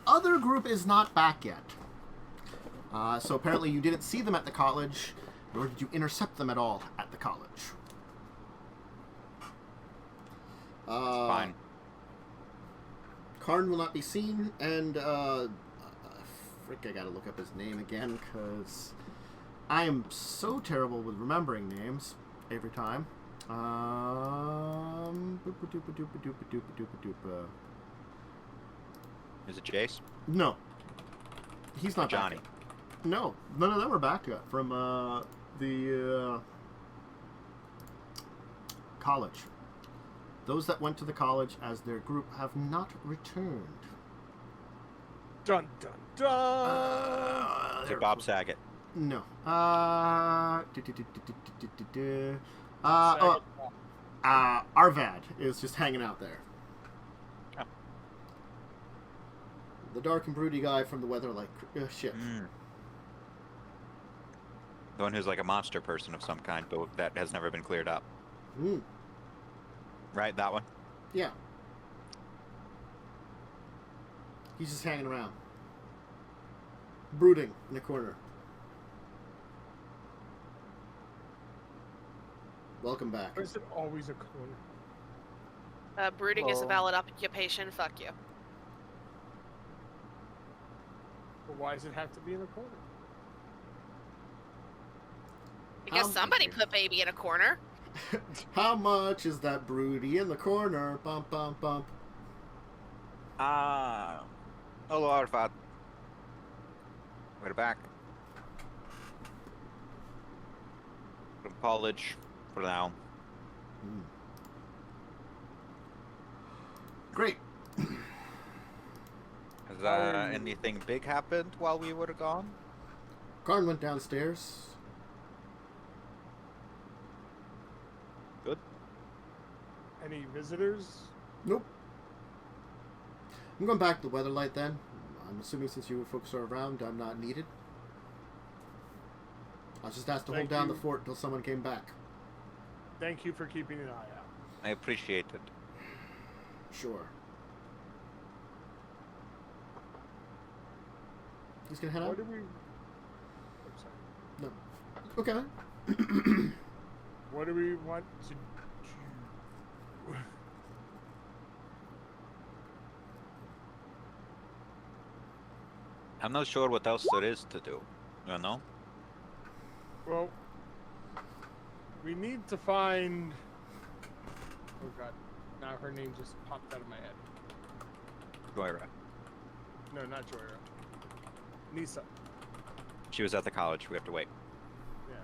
other group is not back yet. So apparently you didn't see them at the college, nor did you intercept them at all at the college. Fine. Karn will not be seen, and frick, I gotta look up his name again, because I am so terrible with remembering names every time. Is it Jace? No. He's not Johnny. back yet. No, none of them are back yet from the college. Those that went to the college as their group have not returned. Dun dun dun. Is it Bob Saget? No. Arvad is just hanging out there. Oh. The dark and broody guy from the Weatherlight ship. The one who's like a monster person of some kind, but that has never been cleared up. Right, that one? Yeah. He's just hanging around. Brooding in a corner. Welcome back. Or is it always a corner? Brooding is a Well- valid occupation. Fuck you. But why does it have to be in a corner? Because somebody put baby in a corner. How much is that broody in the corner? Bump, bump, bump. Hello, Arfat. We're back. From college, for now. Mm. Great. Has anything big happened while we were gone? Karn went downstairs. Good. Any visitors? Nope. I'm going back to the Weatherlight then. I'm assuming since you folks are around, I'm not needed. I was just asked to hold Thank down the you. fort until someone came back. Thank you for keeping an eye out. I appreciate it. Sure. He's gonna head out? What do we... I'm sorry. Okay. What do we want to do? I'm not sure what else there is to do. You know? Well, we need to find... Oh god. Now her name just popped out of my head. Joyra. No, not Joyra. Nisa. She was at the college. We have to wait. Yeah.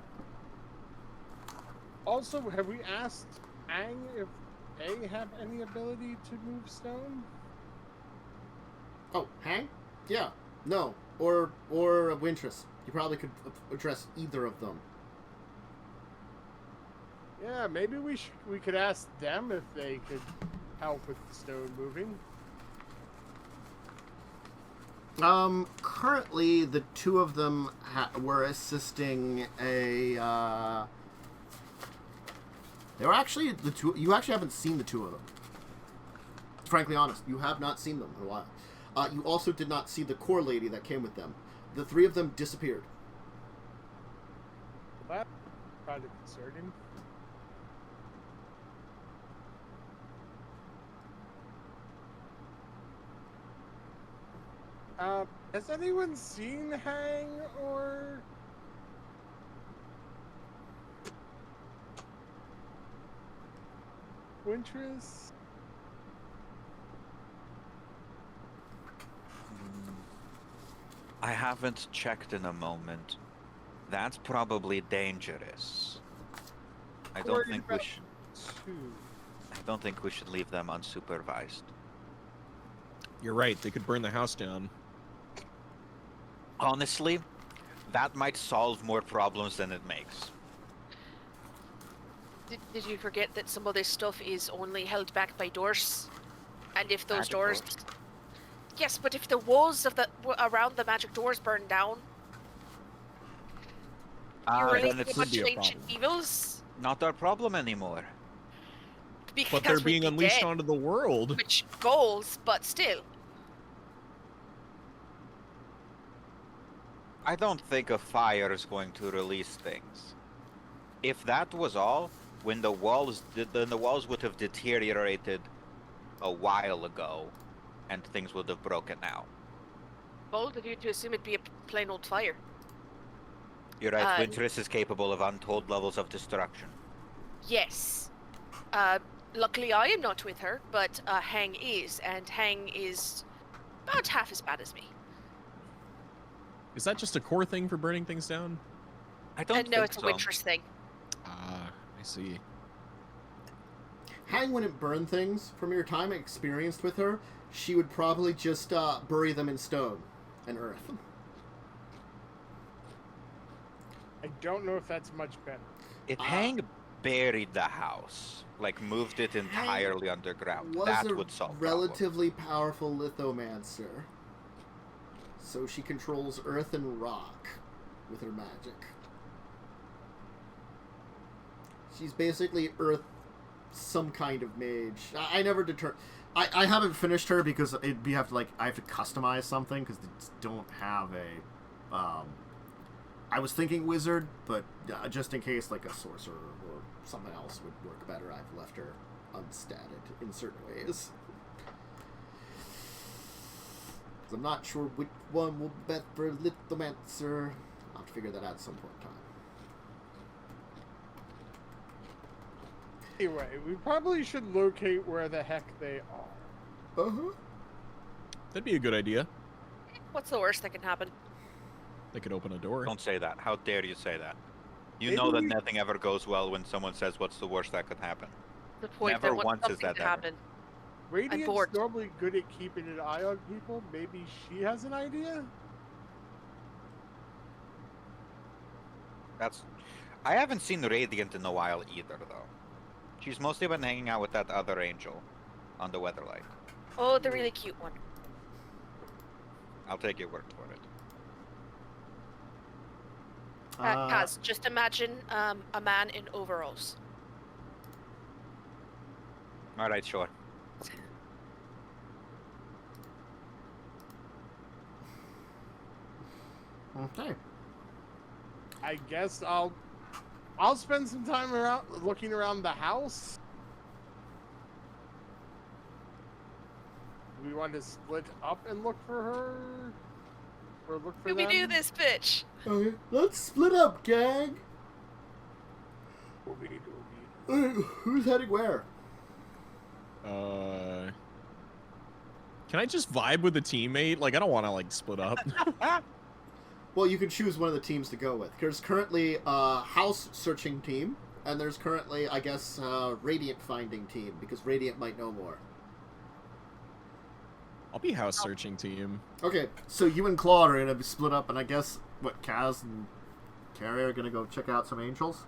Also, have we asked Ang if they have any ability to move stone? Oh, Hang? Yeah. No. Or Wintress. You probably could address either of them. Yeah, maybe we could ask them if they could help with stone moving. Currently, the two of them were assisting a, they were actually the two, you actually haven't seen the two of them. Frankly honest, you have not seen them in a while. You also did not see the core lady that came with them. The three of them disappeared. Well, that's kind of concerning. Has anyone seen Hang or Wintress? I haven't checked in a moment. That's probably dangerous. I don't Worried think we about should. two. I don't think we should leave them unsupervised. You're right. They could burn the house down. Honestly, that might solve more problems than it makes. Did you forget that some of this stuff is only held back by doors? And if those Magic doors... doors. Yes, but if the walls of the around the magic doors burn down, you're Then releasing it's a bunch be of a ancient problem. evils. not our problem anymore. Because But they're we'd being be unleashed dead, onto the world. which goals, but still. I don't think a fire is going to release things. If that was all, when the walls then the walls would have deteriorated a while ago, and things would have broken out. Bold of you to assume it'd be a plain old fire. You're right. Winterus is capable of untold levels of destruction. Yes. Luckily I am not with her, but Hang is, and Hang is about half as bad as me. Is that just a core thing for burning things down? I don't And no, think it's a so. Winter's thing. Ah, I see. Hang wouldn't burn things. From your time experienced with her, she would probably just bury them in stone and earth. I don't know if that's much better. If Hang buried the house, like moved it entirely underground, Was that a would solve relatively powerful lithomancer. So she controls earth and rock with her magic. She's basically earth, some kind of mage. I never I haven't finished her because I have to customize something because they just don't have a. I was thinking wizard, but just in case, like a sorcerer or something else would work better. I've left her unstatted in certain ways. I'm not sure which one will be best for Lithomancer. I'll have to figure that out at some point in time. Anyway, we probably should locate where the heck they are. Uh-huh. That'd be a good idea. What's the worst that can happen? They could open a door. Don't say that. How dare you say that? You Maybe know that we- nothing ever goes well when someone says what's the worst that could happen. The point Never that wants once has something that to ever. happen. Radiant's bored. normally good at keeping an eye on people. Maybe she has an idea? I haven't seen Radiant in a while either, though. She's mostly been hanging out with that other angel on the Weatherlight. Oh, the really cute one. I'll take your word for it. Kaz, just imagine a man in overalls. All right, sure. Okay. I guess I'll spend some time looking around the house. Do we want to split up and look for her? Or look for Can them? we do this, bitch? Okay, let's split up, gang. Who's heading where? Can I just vibe with a teammate? Like, I don't want to, like, split up. Well, you can choose one of the teams to go with. There's currently a house searching team, and there's currently, I guess, a Radiant finding team, because Radiant might know more. I'll be house searching team. Okay, so you and Claude are going to be split up, and I guess, what, Kaz and Carrie are going to go check out some angels?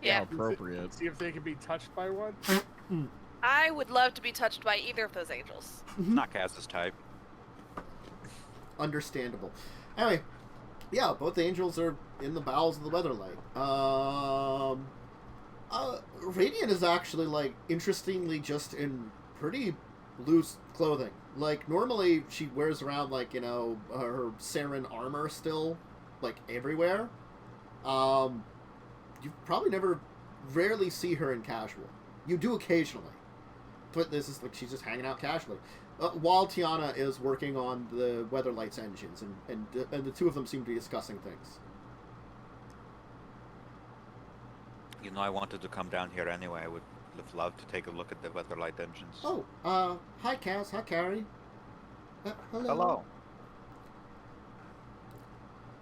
How Yeah. appropriate. See if they can be touched by one. I would love to be touched by either of those angels. Not Kaz's type. Understandable. Anyway, yeah, both angels are in the bowels of the Weatherlight. Radiant is actually, like, interestingly just in pretty loose clothing. Like, normally she wears around, like, you know, her Saren armor still, like, everywhere. You probably rarely see her in casual. You do occasionally. But this is, like, she's just hanging out casually. While Tiana is working on the Weatherlight's engines, and the two of them seem to be discussing things. You know, I wanted to come down here anyway. I would have loved to take a look at the Weatherlight engines. Oh, hi Cass, hi Carrie. Hello.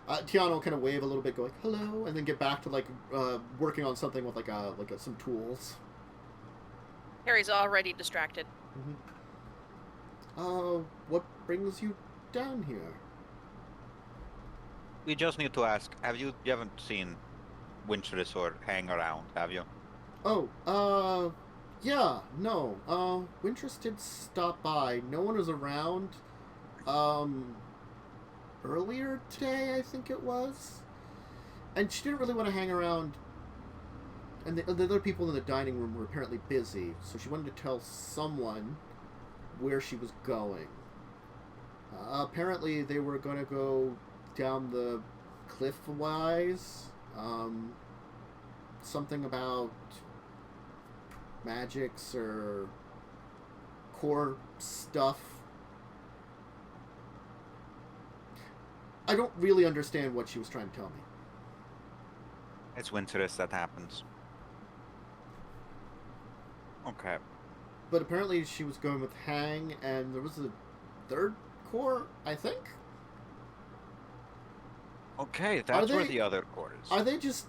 Hello. Tiana will kind of wave a little bit, go like, hello, and then get back to, like, working on something with, some tools. Harry's already distracted. What brings you down here? We just need to ask, you haven't seen Wintress or Hang around, have you? Oh, yeah, no. Wintress did stop by. No one was around, earlier today, I think it was. And she didn't really want to hang around. And the other people in the dining room were apparently busy, so she wanted to tell someone where she was going. Apparently they were going to go down the cliff-wise. Something about magics or core stuff. I don't really understand what she was trying to tell me. It's Wintress that happens. Okay. But apparently she was going with Hang, and there was a third core, I think? Okay, that's where they- the other core is. Are they just...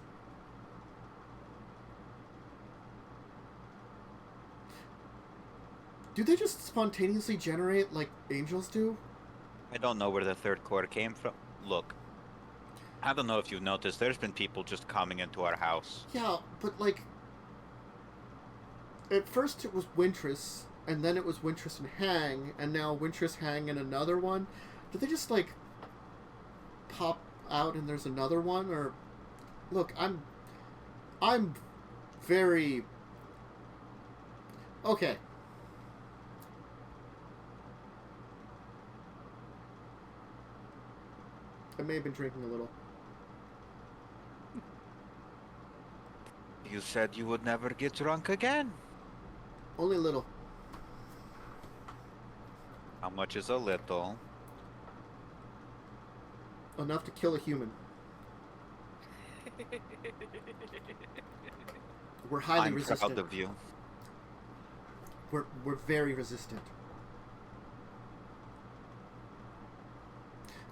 Do they just spontaneously generate like angels do? I don't know where the third core came from. Look, I don't know if you've noticed, there's been people just coming into our house. Yeah, but like... At first it was Wintress, and then it was Wintress and Hang, and now Wintress, Hang, and another one. Did they just like pop out and there's another one? Or... Look, I'm very... Okay. I may have been drinking a little. You said you would never get drunk again. Only a little. How much is a little? Enough to kill a human. We're highly I'm resistant. proud of you. We're very resistant.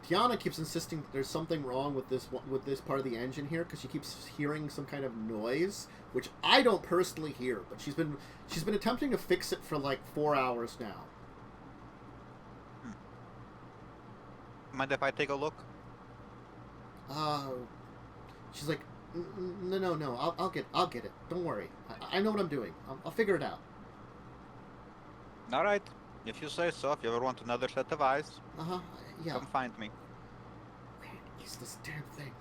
Tiana keeps insisting that there's something wrong with this part of the engine here because she keeps hearing some kind of noise, which I don't personally hear, but she's been attempting to fix it for like 4 hours now. Mind if I take a look? She's like, no, I'll get it. Don't worry, I know what I'm doing. I'll figure it out. All right. If you say so. If you ever want another set of eyes, Yeah. come find me. Okay, use this damn thing.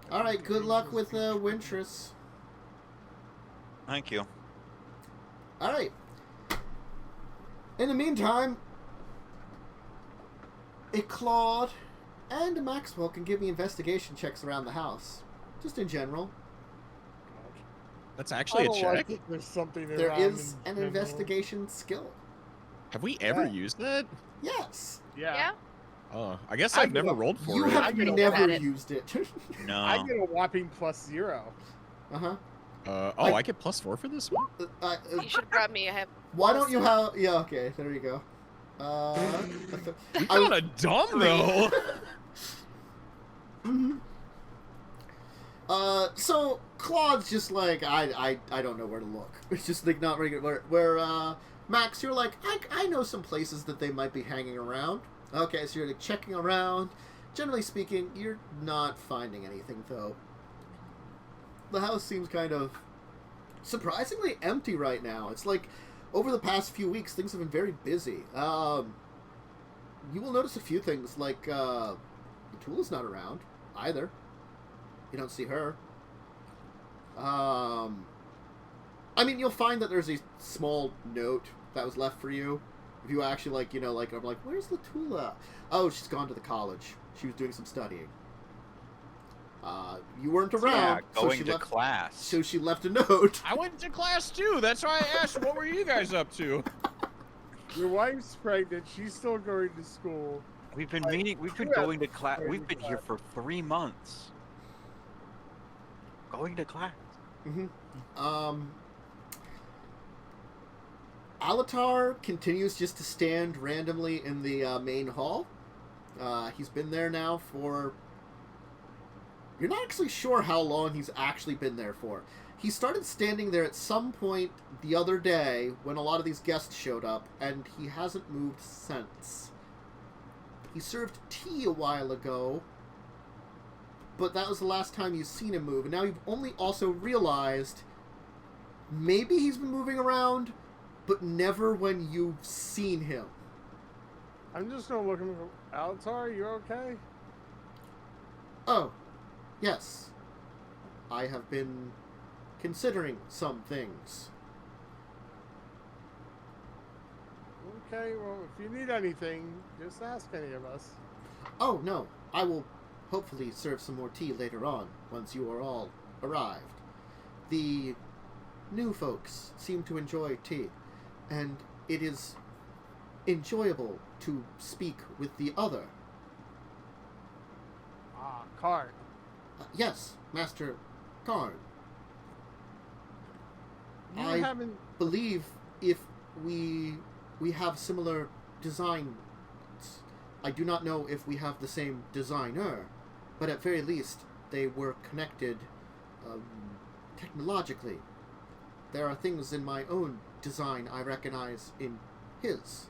All right. Good luck with Wintress. Thank you. All right. In the meantime, a Claude and a Maxwell can give me investigation checks around the house, just in general. That's I actually a don't check. like it. There's something There around is in an general. investigation skill. Have we ever Yeah. used that? Yes. Yeah. Oh, I guess I I've never give up. rolled for You it. have I get a never at it. used it. No. I get a whopping +0. Uh-huh. I get +4 for this one? You should grab me. I have. Why don't you have... Yeah, okay, there you go. We kind of dumb, though. Mhm. So Claude's just like, I don't know where to look. It's just like not very good. Where Max, you're like, I know some places that they might be hanging around. Okay, so you're like checking around. Generally speaking, you're not finding anything though. The house seems kind of surprisingly empty right now. It's like over the past few weeks, things have been very busy. You will notice a few things like the Tula's not around either. You don't see her. I mean, you'll find that there's a small note that was left for you. If you actually, like, you know, like, I'm like, where's Latula? Oh, she's gone to the college. She was doing some studying. You weren't around. Yeah, going so she to left, class. So she left a note. I went to class, too. That's why I asked, what were you guys up to? Your wife's pregnant. She's still going to school. We've been Like, meeting. We've been you have going to class. going We've to been here class. for 3 months. Going to class. Alatar continues just to stand randomly in the main hall. He's been there now for... You're not actually sure how long he's actually been there for. He started standing there at some point the other day when a lot of these guests showed up, and he hasn't moved since. He served tea a while ago, but that was the last time you've seen him move. And now you've only also realized maybe he's been moving around, but never when you've seen him. I'm just gonna look him. Alatar, you okay? Oh, yes. I have been considering some things. Okay, well, if you need anything, just ask any of us. Oh, no. I will hopefully serve some more tea later on, once you are all arrived. The new folks seem to enjoy tea, and it is enjoyable to speak with the other. Ah, Karn. Yes, Master Karn. You I haven't. believe if we have similar designs. I do not know if we have the same designer, but at very least they were connected technologically. There are things in my own design I recognize in his.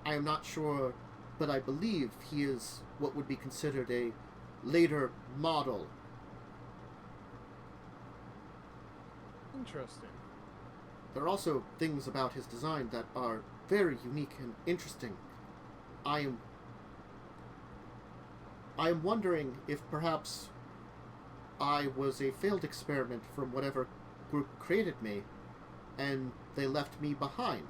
I am not sure, but I believe he is what would be considered a later model. Interesting. There are also things about his design that are very unique and interesting. I am wondering if perhaps I was a failed experiment from whatever group created me, and they left me behind.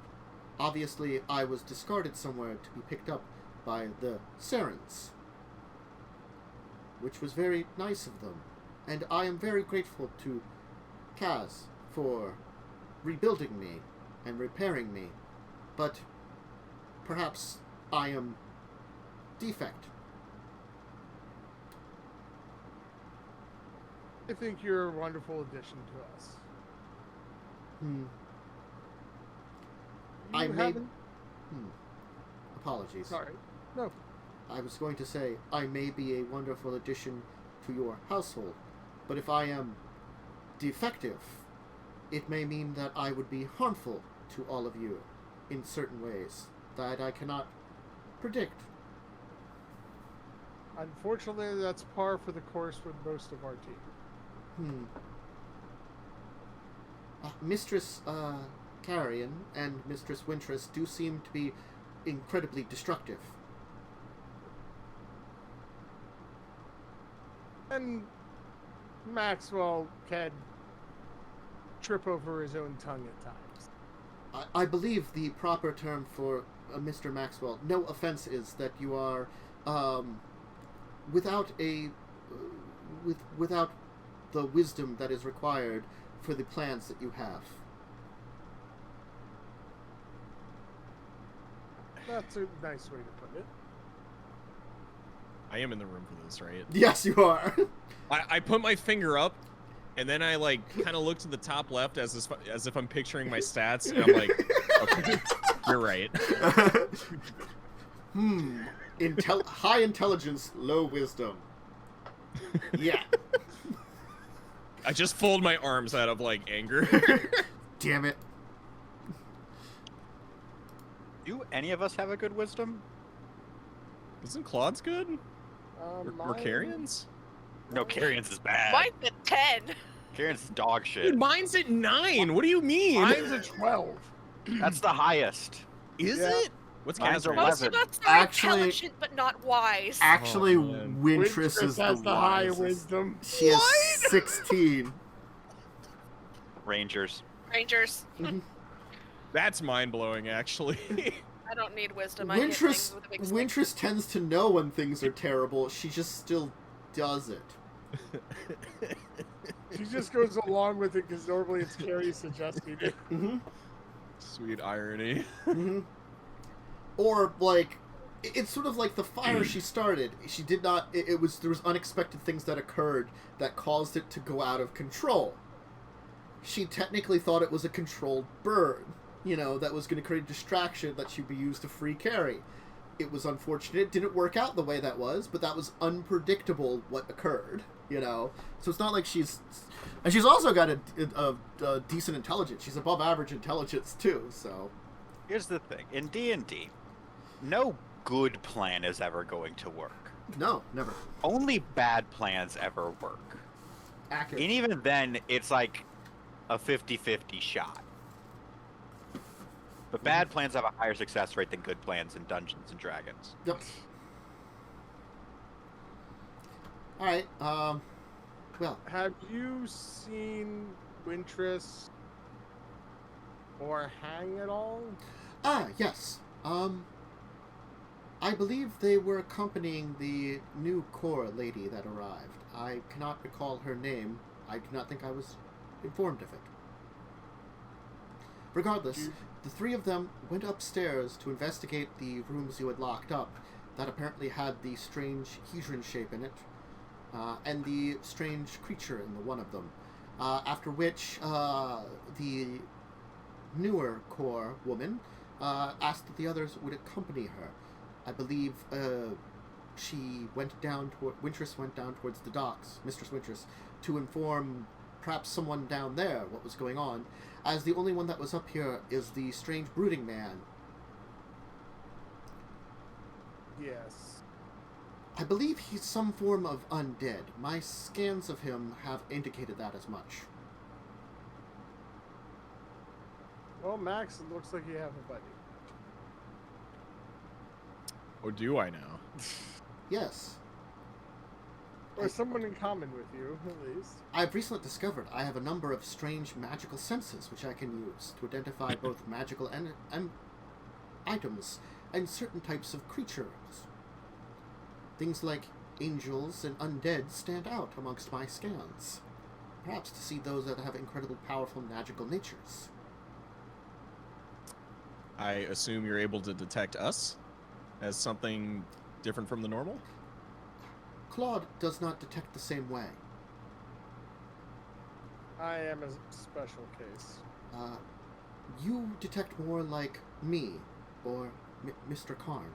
Obviously, I was discarded somewhere to be picked up by the Serens, which was very nice of them, and I am very grateful to Kaz for rebuilding me and repairing me, but perhaps I am defect. I think you're a wonderful addition to us. I You may... haven't... Apologies. Sorry. No. I was going to say, I may be a wonderful addition to your household, but if I am defective, it may mean that I would be harmful to all of you in certain ways that I cannot predict. Unfortunately, that's par for the course with most of our team. Mistress Carrion and Mistress Wintress do seem to be incredibly destructive. And Maxwell can trip over his own tongue at times. I believe the proper term for Mr. Maxwell, no offense, is that you are without the wisdom that is required for the plans that you have. That's a nice way to put it. I am in the room for this, right? Yes, you are. I put my finger up, and then I like kind of look to the top left as if I'm picturing my stats, and I'm like, okay, you're right. High intelligence, low wisdom. Yeah. I just fold my arms out of like anger. Damn it. Do any of us have a good wisdom? Isn't Claude's good? Or Carrion's? No, Carrion's is bad. Mine's a 10. Carrion's dog shit. Dude, mine's at 9. What do you mean? Mine's a 12. That's the highest. Is Yeah. it? What's Mine's Catherine? 11. Oh, so that's Actually- intelligent but not wise. Actually, Oh, man. Wintress is has the high wisest. wisdom. She has 16. Rangers. Rangers. That's mind-blowing, actually. I don't need wisdom. I hit things with a big stick. Wintress tends to know when things are terrible. She just still does it. She just goes along with it because normally it's Carrie suggesting it. Sweet irony. Or like, it's sort of like the fire she started. She did not. There was unexpected things that occurred that caused it to go out of control. She technically thought it was a controlled burn, that was going to create a distraction that she'd be used to free carry. It was unfortunate. It didn't work out the way that was, but that was unpredictable what occurred, So it's not like she's also got a decent intelligence. She's above average intelligence too, so. Here's the thing. In D&D, no good plan is ever going to work. No, never. Only bad plans ever work. Accurate. And even then, it's like a 50-50 shot. But bad plans have a higher success rate than good plans in Dungeons and Dragons. Yep. Alright, well. Have you seen Wintress or Hang at all? Yes. I believe they were accompanying the new core lady that arrived. I cannot recall her name. I do not think I was informed of it. Regardless, the three of them went upstairs to investigate the rooms you had locked up that apparently had the strange hedron shape in it, and the strange creature in the one of them. After which, the newer core woman asked that the others would accompany her. I believe Wintress went down towards the docks, Mistress Wintress, to inform perhaps someone down there what was going on, as the only one that was up here is the strange brooding man. Yes. I believe he's some form of undead. My scans of him have indicated that as much. Well, Max, it looks like you have a buddy. Or do I now? Yes. Or someone in common with you, at least. I've recently discovered I have a number of strange magical senses which I can use to identify both magical and items, and certain types of creatures. Things like angels and undead stand out amongst my scans. Perhaps to see those that have incredibly powerful magical natures. I assume you're able to detect us as something different from the normal? Claude does not detect the same way. I am a special case. You detect more like me, or Mr. Karn.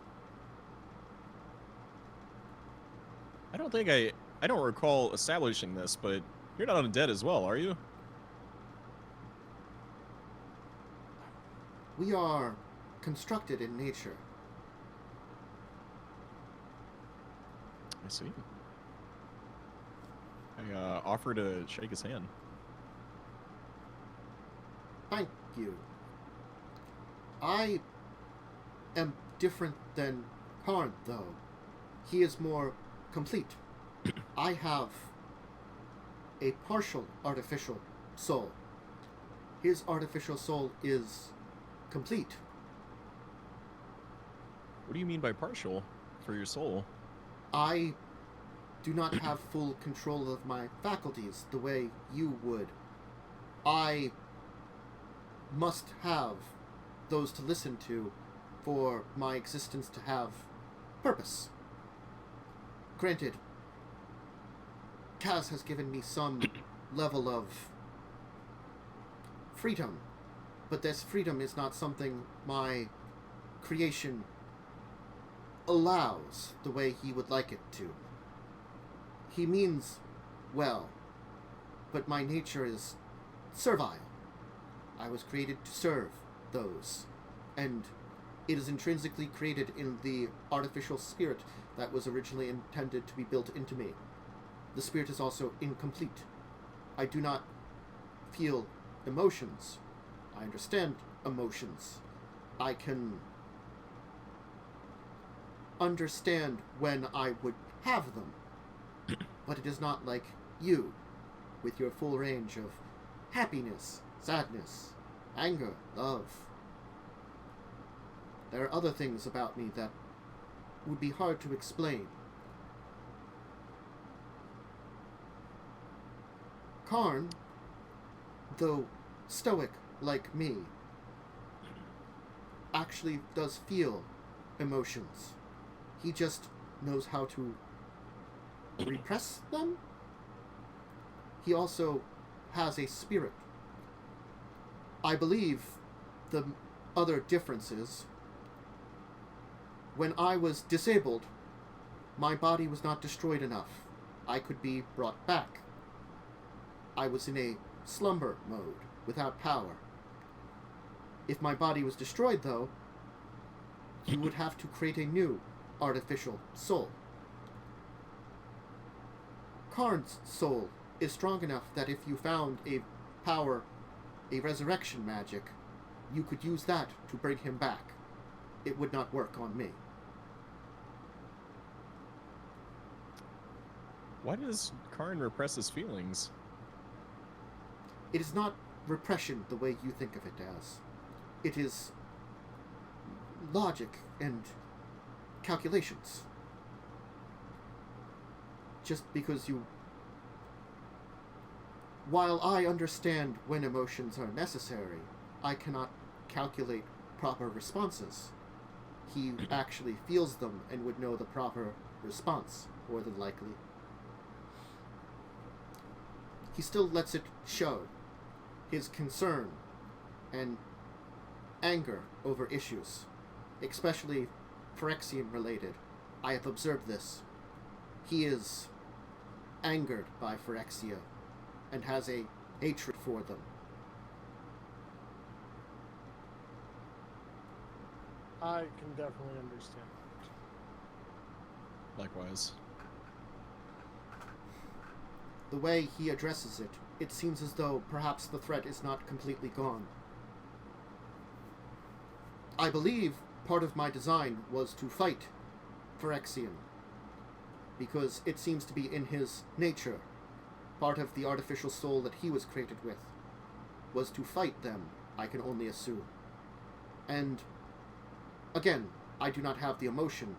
I don't recall establishing this, but you're not undead as well, are you? We are constructed in nature. I see. I offer to shake his hand. Thank you. I am different than Karn, though. He is more complete. I have a partial artificial soul. His artificial soul is complete. What do you mean by partial for your soul? I do not have full control of my faculties the way you would. I must have those to listen to for my existence to have purpose. Granted, Kaz has given me some level of freedom, but this freedom is not something my creation allows the way he would like it to. He means well, but my nature is servile. I was created to serve those, and it is intrinsically created in the artificial spirit that was originally intended to be built into me. The spirit is also incomplete. I do not feel emotions. I understand emotions. I can understand when I would have them, but it is not like you, with your full range of happiness, sadness, anger, love. There are other things about me that would be hard to explain. Karn, though stoic like me, actually does feel emotions. He just knows how to repress them. He also has a spirit. I believe the other difference is, when I was disabled, my body was not destroyed enough. I could be brought back. I was in a slumber mode, without power. If my body was destroyed, though, you would have to create a new artificial soul. Karn's soul is strong enough that if you found a power, a resurrection magic, you could use that to bring him back. It would not work on me. Why does Karn repress his feelings? It is not repression the way you think of it as. It is logic and calculations. Just because you... While I understand when emotions are necessary, I cannot calculate proper responses. He actually feels them and would know the proper response, more than likely. He still lets it show his concern and anger over issues, especially Phyrexian related. I have observed this. He is angered by Phyrexia and has a hatred for them. I can definitely understand that. Likewise. The way he addresses it, it seems as though perhaps the threat is not completely gone. I believe part of my design was to fight Phyrexian, because it seems to be in his nature. Part of the artificial soul that he was created with was to fight them, I can only assume. And, again, I do not have the emotion,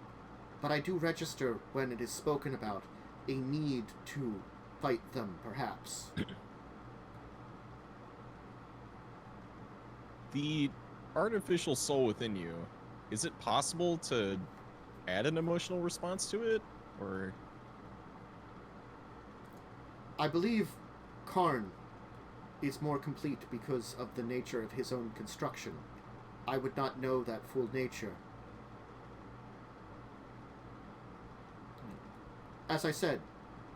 but I do register when it is spoken about a need to fight them, perhaps. The artificial soul within you, is it possible to add an emotional response to it? Or I believe Karn is more complete because of the nature of his own construction. I would not know that full nature. As I said,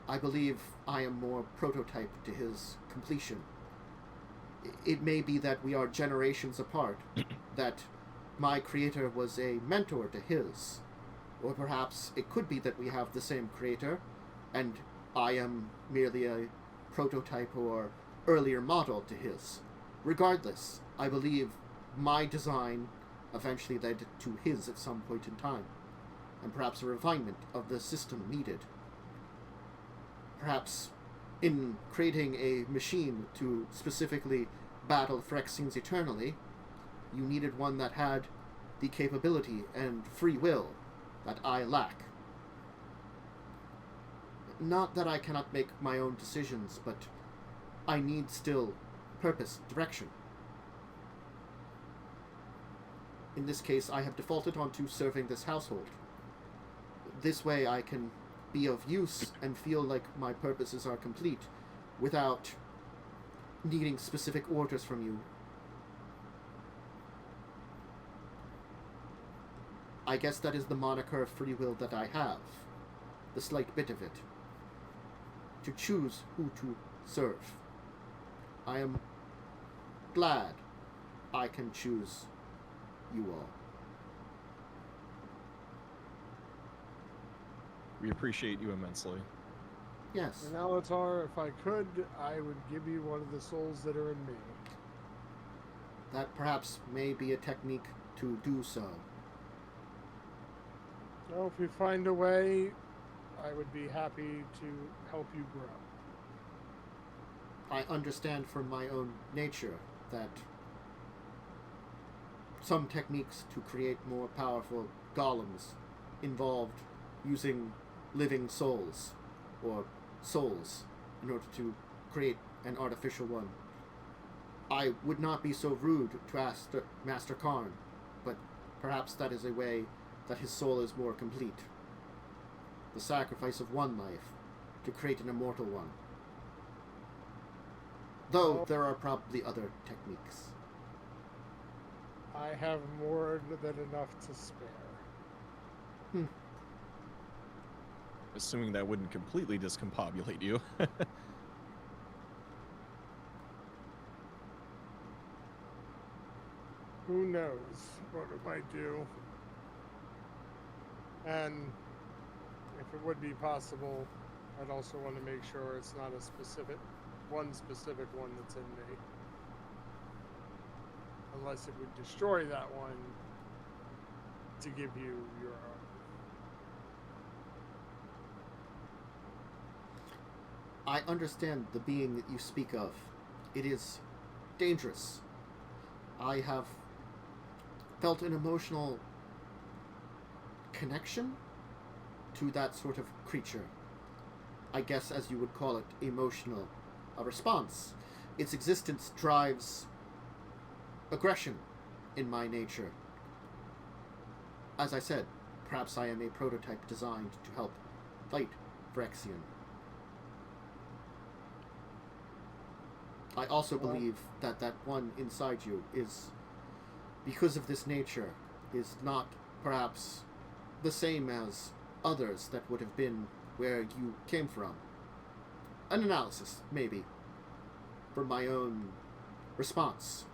I believe I am more prototype to his completion. It may be that we are generations apart, that my creator was a mentor to his, or perhaps it could be that we have the same creator, and I am merely a prototype or earlier model to his. Regardless, I believe my design eventually led to his at some point in time, and perhaps a refinement of the system needed. Perhaps in creating a machine to specifically battle Phyrexians eternally, you needed one that had the capability and free will that I lack. Not that I cannot make my own decisions, but I need still purpose, direction. In this case, I have defaulted onto serving this household. This way I can be of use and feel like my purposes are complete without needing specific orders from you. I guess that is the moniker of free will that I have. The slight bit of it. To choose who to serve. I am glad I can choose you all. we appreciate you immensely. Yes. And Alatar, if I could, I would give you one of the souls that are in me. That perhaps may be a technique to do so. So if we find a way, I would be happy to help you grow. I understand from my own nature that some techniques to create more powerful golems involved using living souls, or souls, in order to create an artificial one. I would not be so rude to ask Master Karn, but perhaps that is a way that his soul is more complete. The sacrifice of one life to create an immortal one. Though there are probably other techniques. I have more than enough to spare. Assuming that wouldn't completely discombobulate you. Who knows what it might do? And if it would be possible, I'd also want to make sure it's not a specific one that's in me. Unless it would destroy that one to give you your own. I understand the being that you speak of. It is dangerous. I have felt an emotional connection to that sort of creature. I guess, as you would call it, emotional. A response. Its existence drives aggression in my nature. As I said, perhaps I am a prototype designed to help fight Phyrexian. I also believe that that one inside you is, because of this nature, is not perhaps the same as others that would have been where you came from. An analysis, maybe, for my own response.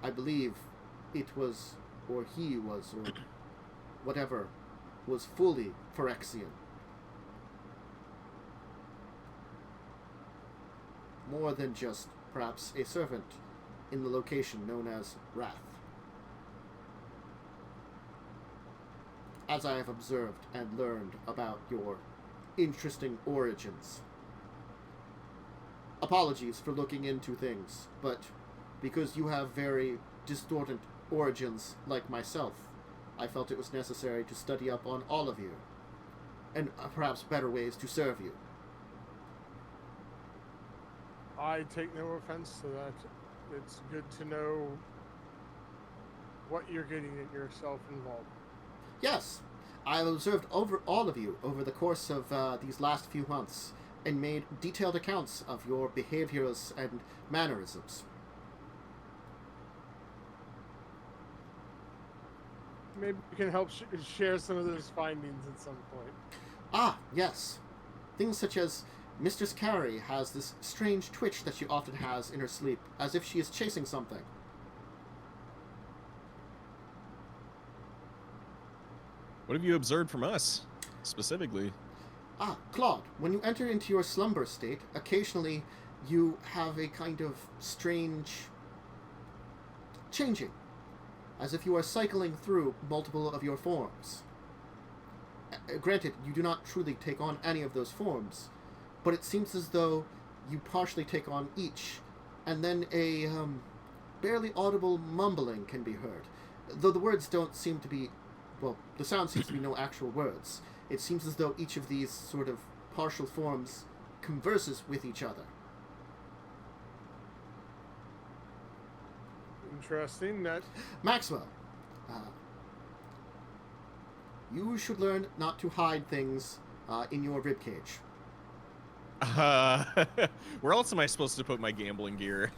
I believe it was, or he was, or whatever, was fully Phyrexian. More than just, perhaps, a servant in the location known as Rath. As I have observed and learned about your interesting origins. apologies for looking into things, but because you have very distorted origins like myself, I felt it was necessary to study up on all of you, and perhaps better ways to serve you. I take no offense to that. It's good to know what you're getting yourself involved. Yes, I have observed over all of you over the course of these last few months, and made detailed accounts of your behaviors and mannerisms. Maybe we can help share some of those findings at some point. Ah, yes. Things such as Mistress Carrie has this strange twitch that she often has in her sleep, as if she is chasing something. What have you observed from us, specifically? Ah, Claude, when you enter into your slumber state, occasionally you have a kind of strange changing, as if you are cycling through multiple of your forms. Granted, you do not truly take on any of those forms, but it seems as though you partially take on each, and then a barely audible mumbling can be heard. Though the words don't seem to be, well, the sound seems to be no actual words. It seems as though each of these sort of partial forms converses with each other. Interesting. That Maxwell, you should learn not to hide things in your ribcage. Where else am I supposed to put my gambling gear?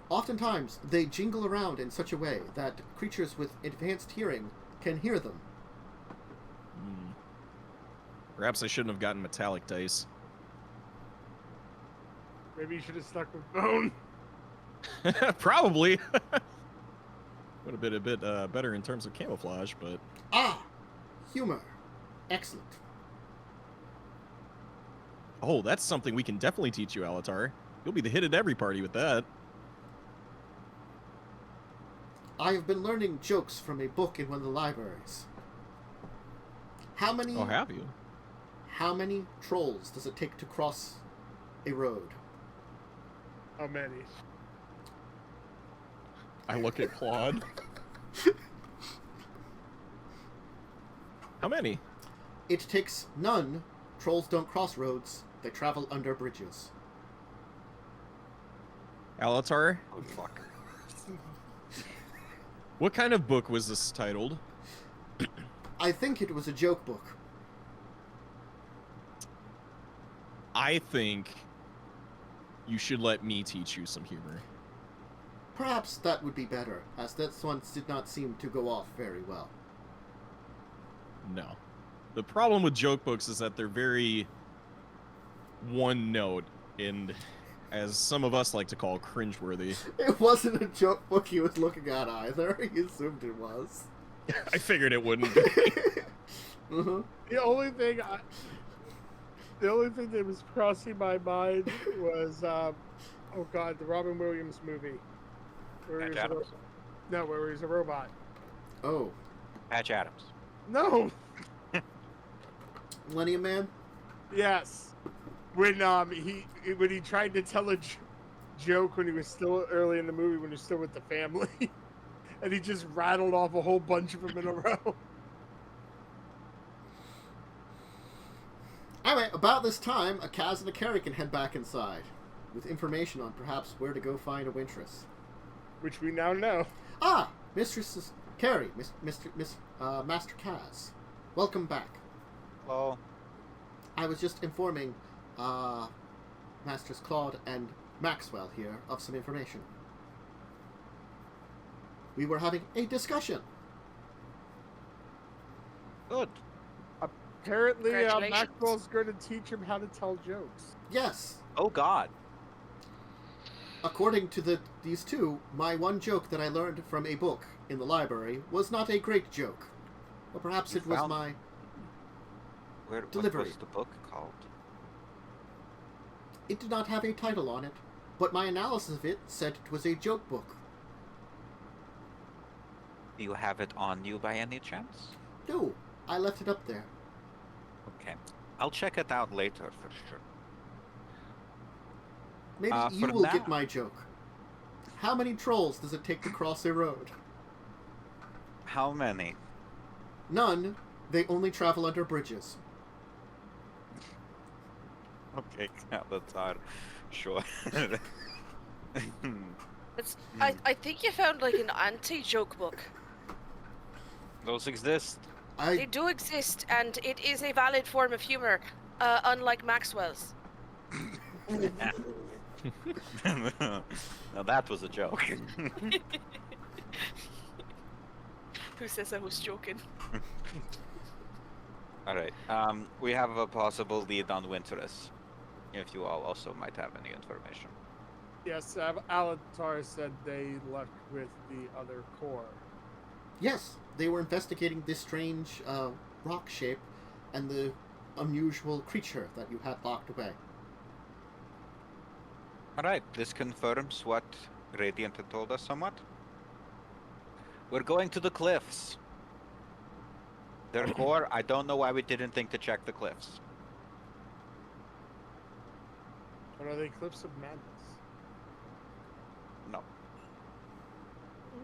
Oftentimes, they jingle around in such a way that creatures with advanced hearing can hear them. Perhaps I shouldn't have gotten metallic dice. maybe you should have stuck with bone. Probably. Would have been a bit better in terms of camouflage, but... Ah! Humor. Excellent. Oh, that's something we can definitely teach you, Alatar. You'll be the hit at every party with that. I have been learning jokes from a book in one of the libraries. How many... Oh, have you? How many trolls does it take to cross a road? How many? I look at Claude. How many? It takes none. Trolls don't cross roads. They travel under bridges. Alatar, Oh, fuck. what kind of book was this titled? I think it was a joke book. I think you should let me teach you some humor. Perhaps that would be better, as this one did not seem to go off very well. No. The problem with joke books is that they're very one note and, as some of us like to call, cringeworthy. It wasn't a joke book he was looking at either. He assumed it was. I figured it wouldn't be. Uh-huh. The only thing that was crossing my mind was, oh god, the Robin Williams movie. Where Patch he was Adams. where he's a robot. Oh. Patch Adams. No. Millennium Man? Yes. When he tried to tell a joke when he was still early in the movie, when he was still with the family, and he just rattled off a whole bunch of them in a row. Anyway, about this time, a Kaz and a Carrie can head back inside, with information on perhaps where to go find a Wintress. Which we now know. Ah! Mistress Carrie, Master Kaz. Welcome back. Hello. I was just informing Masters Claude and Maxwell here of some information. We were having a discussion. Good. Apparently, Congratulations. Maxwell's going to teach him how to tell jokes. Yes. Oh God. According to these two, my one joke that I learned from a book in the library was not a great joke. Or perhaps You it was found- my What Delivery. was the book called? It did not have a title on it, but my analysis of it said it was a joke book. Do you have it on you by any chance? No, I left it up there. Okay. I'll check it out later for sure. Maybe you For will now- get my joke. How many trolls does it take to cross a road? How many? None. They only travel under bridges. Okay, yeah, that's hard. Sure. It's, I think you found like an anti-joke book. Those exist. They I do exist, and it is a valid form of humor, unlike Maxwell's. Now that was a joke. Who says I was joking? Alright, we have a possible lead on Winterus. If you all also might have any information. Yes, Alatar said they left with the other core. yes, they were investigating this strange rock shape and the unusual creature that you had locked away. Alright, this confirms what Radiant had told us somewhat. We're going to the cliffs. Their core, I don't know why we didn't think to check the cliffs. What are they? Cliffs of Madness? No.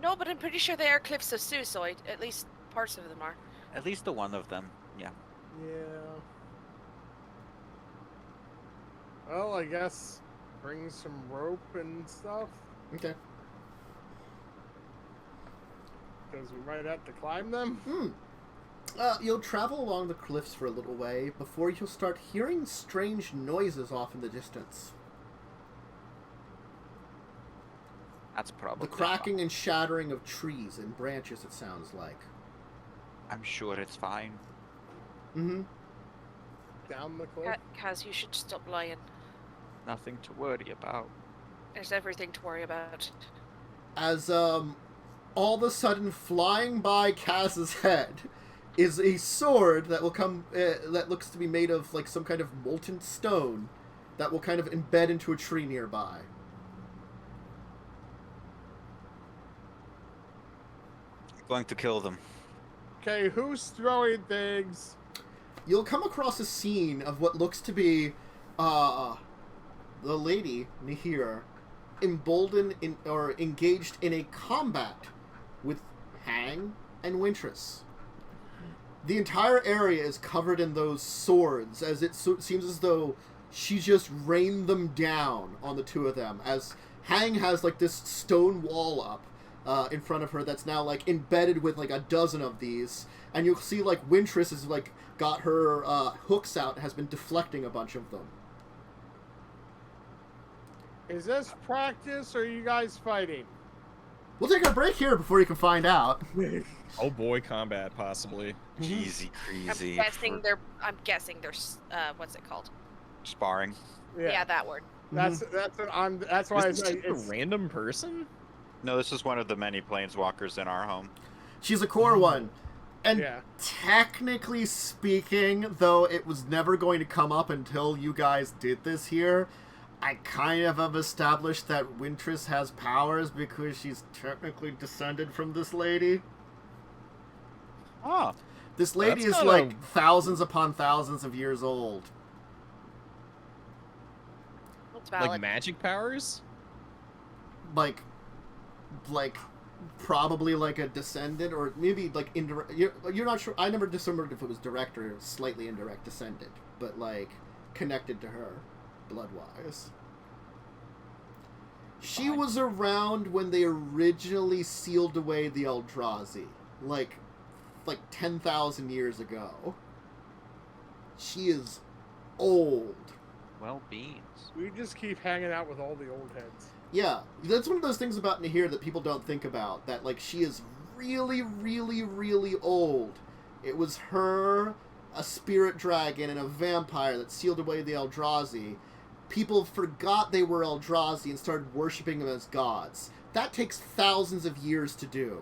No, but I'm pretty sure they are cliffs of suicide. At least parts of them are. At least the one of them, yeah. Yeah. Well, I guess bring some rope and stuff, Okay. because we might have to climb them. You'll travel along the cliffs for a little way before you'll start hearing strange noises off in the distance. That's probably The cracking and shattering of trees and branches, it sounds like. I'm sure it's fine. Mm-hmm. Down the cliff. Kaz, you should stop lying. Nothing to worry about. There's everything to worry about. As, all of a sudden, flying by Kaz's head is a sword that will come, that looks to be made of, like, some kind of molten stone that will kind of embed into a tree nearby. Going to kill them. Okay, who's throwing things? You'll come across a scene of what looks to be, the lady, Nihir, emboldened in, or engaged in a combat with Hang and Wintress. The entire area is covered in those swords, as it seems as though she just rained them down on the two of them, as Hang has, like, this stone wall up in front of her that's now, like, embedded with, like, a dozen of these, and you'll see, like, Wintress has, like, got her hooks out and has been deflecting a bunch of them. Is this practice or are you guys fighting? We'll take a break here before you can find out. Oh boy, combat possibly. Easy, crazy. I'm guessing there's what's it called? Sparring. Yeah, that word. That's what I'm. That's why Is I this say just a it's. random person? No, this is one of the many planeswalkers in our home. She's a core one. And Yeah. technically speaking, though it was never going to come up until you guys did this here, I kind of have established that Wintress has powers because she's technically descended from this lady. Oh, This lady That's is not like thousands upon thousands of years old. That's valid. Like magic powers? Like probably like a descendant, or maybe like indirect. You're not sure. I never discerned if it was direct or slightly indirect descendant, but like connected to her blood-wise. She Fine. was around when they originally sealed away the Eldrazi, like 10,000 years ago. She is old. well, beans. We just keep hanging out with all the old heads. Yeah, that's one of those things about Nahir that people don't think about, that, like, she is really, really, really old. It was her, a spirit dragon, and a vampire that sealed away the Eldrazi. People forgot they were Eldrazi and started worshipping them as gods. That takes thousands of years to do.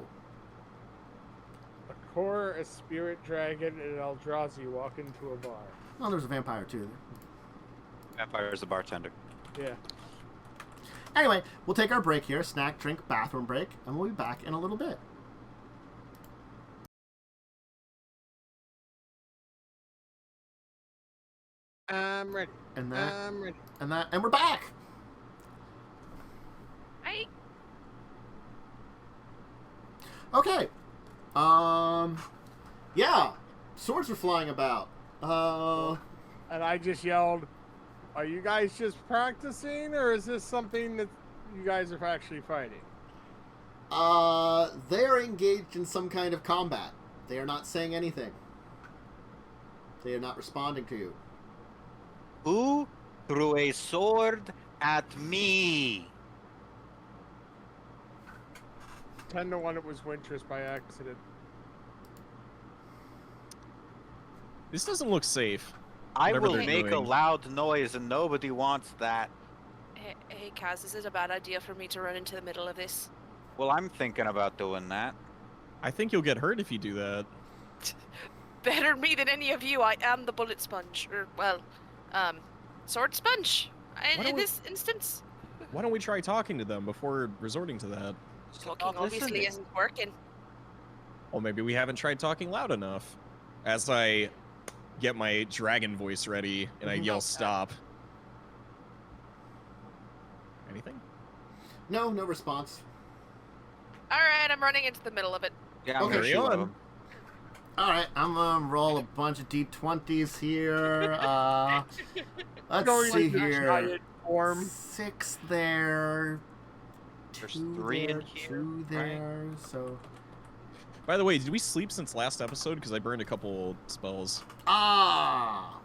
A core, a spirit dragon, and an Eldrazi walk into a bar. Well, there's a vampire, too. Vampire's the bartender. Yeah. Anyway, we'll take our break here, snack, drink, bathroom break, and we'll be back in a little bit. I'm ready. And I'm ready. and we're back! Okay. Yeah. Swords were flying about. And I just yelled, "Are you guys just practicing, or is this something that you guys are actually fighting?" They are engaged in some kind of combat. They are not saying anything. They are not responding to you. Who threw a sword at me? 10-1, it was Wintress by accident. This doesn't look safe. I Whatever will they're make a doing. loud noise and nobody wants that. Hey, Kaz, is it a bad idea for me to run into the middle of this? Well, I'm thinking about doing that. I think you'll get hurt if you do that. Better me than any of you. I am the bullet sponge. Or, well, sword sponge. In this instance. Why don't we try talking to them before resorting to that? Talking obviously isn't working. Or maybe we haven't tried talking loud enough. As I get my dragon voice ready and I yell stop. Anything? No response. Alright, I'm running into the middle of it. Yeah, I'm Okay. gonna Carry shoot on. him. Alright, I'm gonna roll a bunch of d20s here. Let's Going see into here. giant form. 6 there. There's 2 3 there, in here, 2 there, so... By the way, did we sleep since last episode? Because I burned a couple spells. I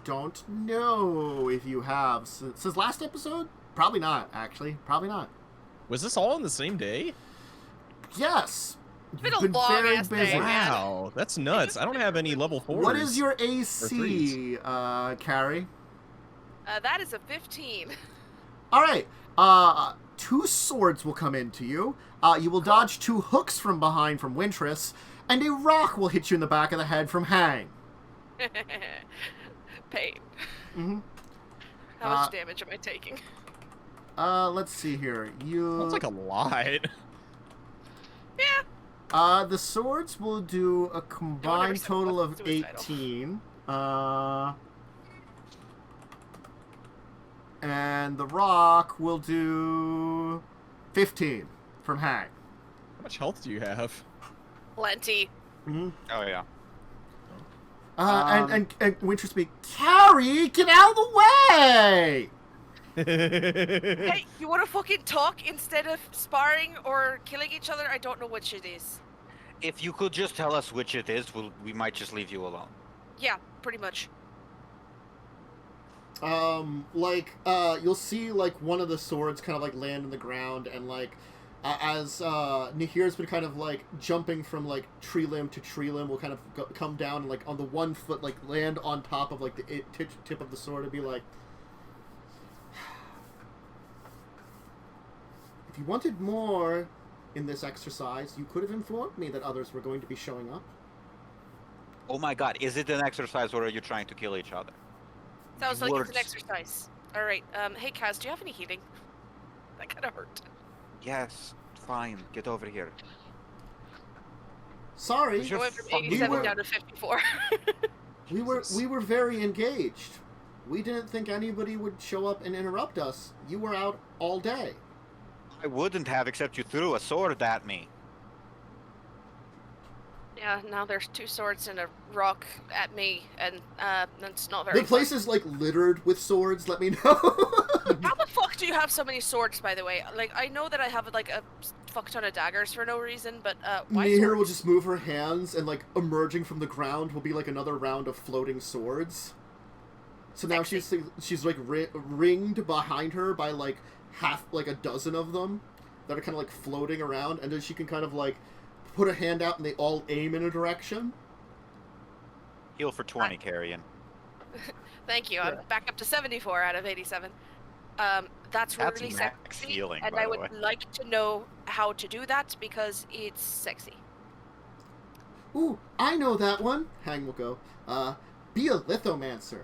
don't know if you have. Since last episode? Probably not, actually. Probably not. Was this all on the same day? Yes! It's been a You've long very ass busy. day, man. Wow, that's nuts. I don't have any level 4s. What is your threes. AC, Carrie? That is a 15. Alright, 2 swords will come into you. You will dodge 2 hooks from behind from Wintress, and a rock will hit you in the back of the head from Hang. Pain. Mm-hmm. How much damage am I taking? Let's see here. That's like a lot. Yeah. The swords will do a combined said total of wasn't suicidal. 18. And the rock will do 15 from Hang. How much health do you have? Plenty. Mm-hmm. Oh yeah. And Wintress be, Carrie, get out of the way! Hey, you want to fucking talk instead of sparring or killing each other? I don't know which it is. If you could just tell us which it is, we might just leave you alone. Yeah, pretty much. You'll see, like, one of the swords kind of, like, land on the ground, and, like, as Nahir's been kind of, like, jumping from, like, tree limb to tree limb, will kind of come down and, like, on the one foot, like, land on top of, like, the tip of the sword and be like, if you wanted more in this exercise, you could have informed me that others were going to be showing up. Oh my god, is it an exercise or are you trying to kill each other? Sounds like it's Words. an exercise. Alright, hey Kaz, do you have any healing? That kind of hurt. Yes, fine, get over here. Sorry, Was your I went from fucking 87 word. down to 54. we were very engaged. We didn't think anybody would show up and interrupt us. You were out all day. I wouldn't have, except you threw a sword at me. Yeah, now there's 2 swords and a rock at me, and that's not very The fun. place is, like, littered with swords, let me know. How the fuck do you have so many swords, by the way? Like, I know that I have, like, a fuck ton of daggers for no reason, but, why Nihir will swords? just move her hands, and, like, emerging from the ground will be, like, another round of floating swords. So now Sexy. she's like, ringed behind her by, like, a dozen of them that are kind of, like, floating around, and then she can kind of, like, put a hand out and they all aim in a direction. Heal for 20, Carrion. Thank you, I'm back up to 74 out of 87. That's That's really max sexy, healing, and by I the would way. like to know how to do that, because it's sexy. Ooh, I know that one. Hang will go. Be a lithomancer.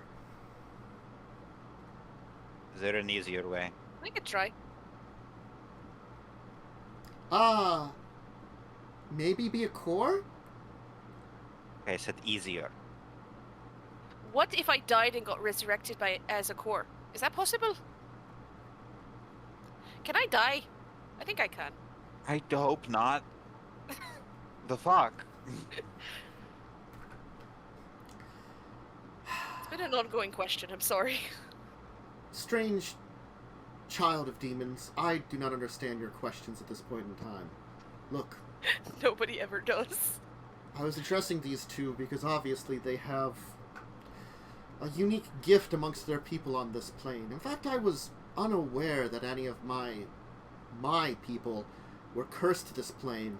Is there an easier way? I could try. Maybe be a core? Okay, I said easier. What if I died and got resurrected as a core? Is that possible? Can I die? I think I can. I hope not. The fuck? It's been an ongoing question, I'm sorry. Strange child of demons, I do not understand your questions at this point in time. Look, Nobody ever does. I was addressing these two because obviously they have a unique gift amongst their people on this plane. In fact, I was unaware that any of my people were cursed to this plane.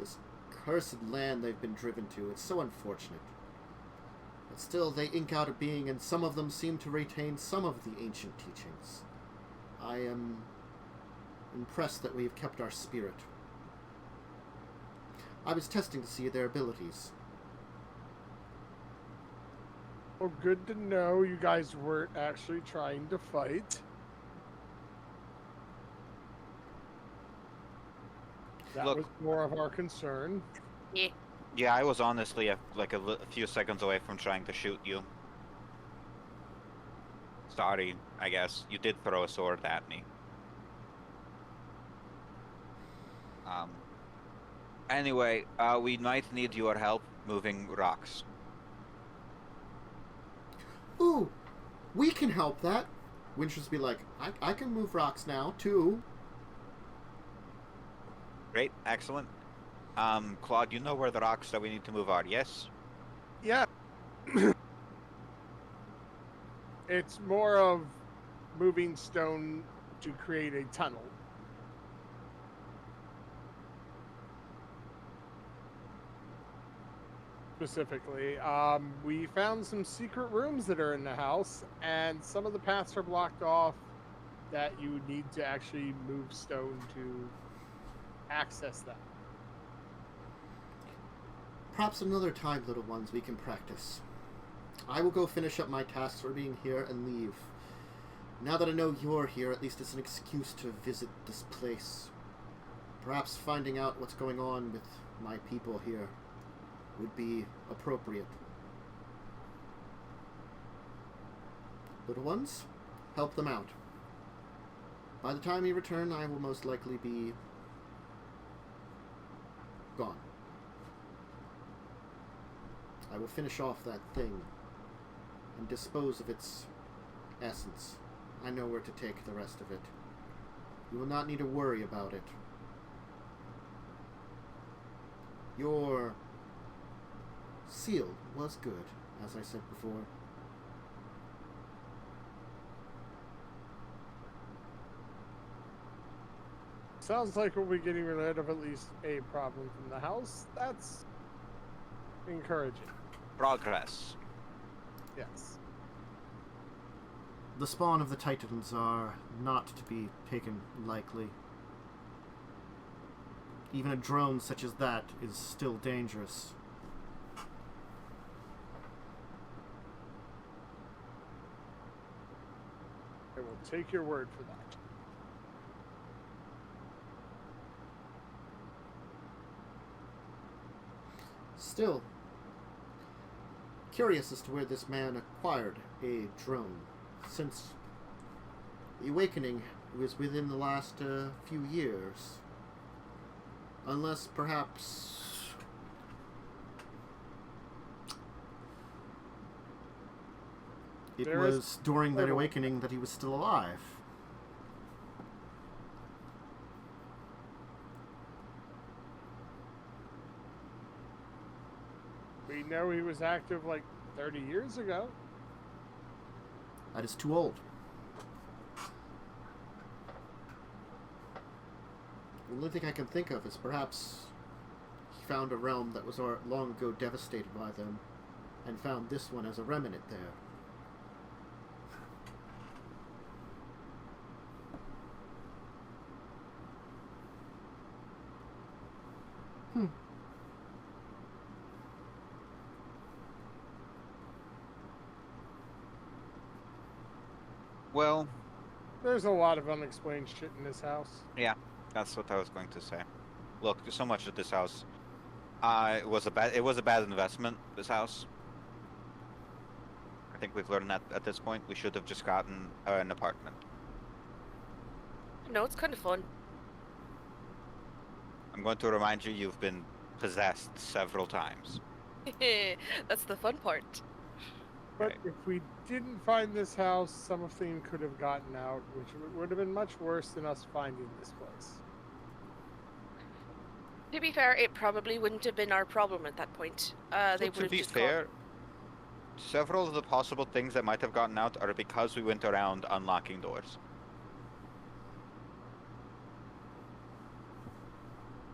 This cursed land they've been driven to. It's so unfortunate. But still, they ink out a being, and some of them seem to retain some of the ancient teachings. I am impressed that we have kept our spirit. I was testing to see their abilities. Well, good to know you guys weren't actually trying to fight. That Look. was more of our concern. Yeah. Yeah, I was honestly a few seconds away from trying to shoot you. Sorry, I guess. You did throw a sword at me. Anyway, we might need your help moving rocks. Ooh, we can help that. Winchers be like, I can move rocks now, too. Great, excellent. Claude, you know where the rocks that we need to move are, yes? Yeah. It's more of moving stone to create a tunnel. Specifically, we found some secret rooms that are in the house, and some of the paths are blocked off that you need to actually move stone to access them. Perhaps another time, little ones, we can practice. I will go finish up my tasks for being here and leave. Now that I know you're here, at least it's an excuse to visit this place. Perhaps finding out what's going on with my people here would be appropriate. Little ones, help them out. By the time you return, I will most likely be gone. I will finish off that thing and dispose of its essence. I know where to take the rest of it. You will not need to worry about it. Your seal was good, as I said before. Sounds like we'll be getting rid of at least a problem from the house. That's encouraging. Progress. Yes. The spawn of the Titans are not to be taken lightly. Even a drone such as that is still dangerous. I will take your word for that. Still, curious as to where this man acquired a drone, since the awakening was within the last few years. Unless perhaps it There was is during that little- awakening that he was still alive. We know he was active like 30 years ago. That is too old. The only thing I can think of is perhaps he found a realm that was long ago devastated by them, and found this one as a remnant there. Well, There's a lot of unexplained shit in this house. yeah, that's what I was going to say. Look, so much of this house. It was a bad investment. This house. I think we've learned that at this point. We should have just gotten an apartment. No, it's kind of fun. I'm going to remind you, you've been possessed several times. That's the fun part. But if we didn't find this house, some of them could have gotten out, which would have been much worse than us finding this place. To be fair, it probably wouldn't have been our problem at that point. They would To have be just fair, several of the possible things that might have gotten out are because we went around unlocking doors.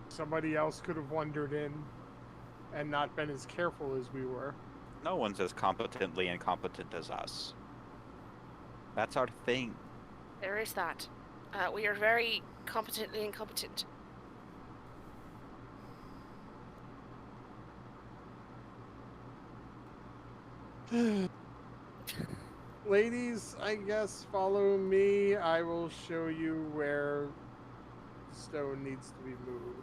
Somebody else could have wandered in and not been as careful as we were. No one's as competently incompetent as us. That's our thing. There is that. We are very competently incompetent. Ladies, I guess follow me. I will show you where stone needs to be moved.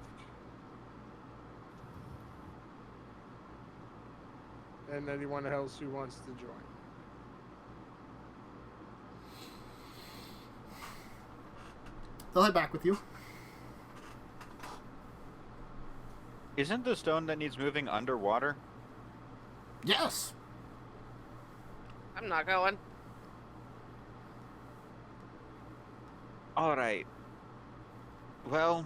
And anyone else who wants to join. They'll head back with you. Isn't the stone that needs moving underwater? Yes. I'm not going. Alright. Well,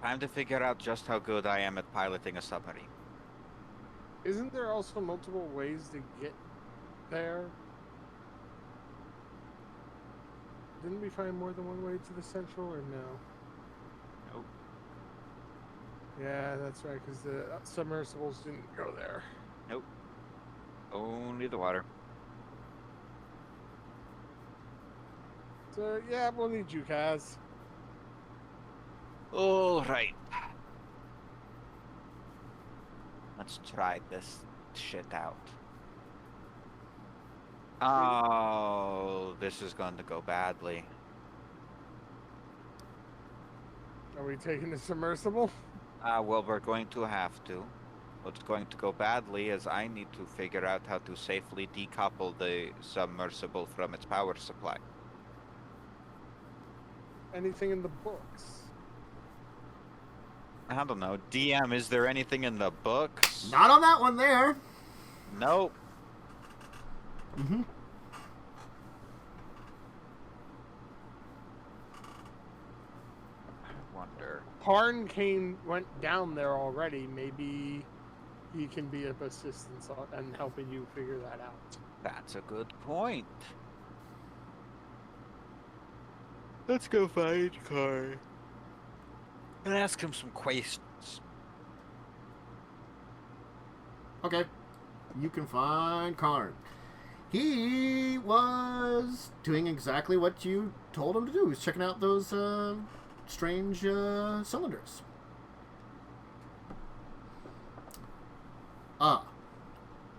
time to figure out just how good I am at piloting a submarine. Isn't there also multiple ways to get there? Didn't we find more than one way to the central, or no? Nope. Yeah, that's right, because the submersibles didn't go there. Nope. Only the water. So, yeah, we'll need you, Kaz. Alright. Let's try this shit out. Oh, this is going to go badly. Are we taking the submersible? Well, we're going to have to. What's going to go badly is I need to figure out how to safely decouple the submersible from its power supply. Anything in the books? I don't know. DM, is there anything in the books? Not on that one there. Nope. Mm-hmm. I wonder. Harn went down there already. Maybe he can be of assistance and helping you figure that out. That's a good point. Let's go find Car. And ask him some questions. Okay. You can find Karn. He was doing exactly what you told him to do. He was checking out those strange cylinders.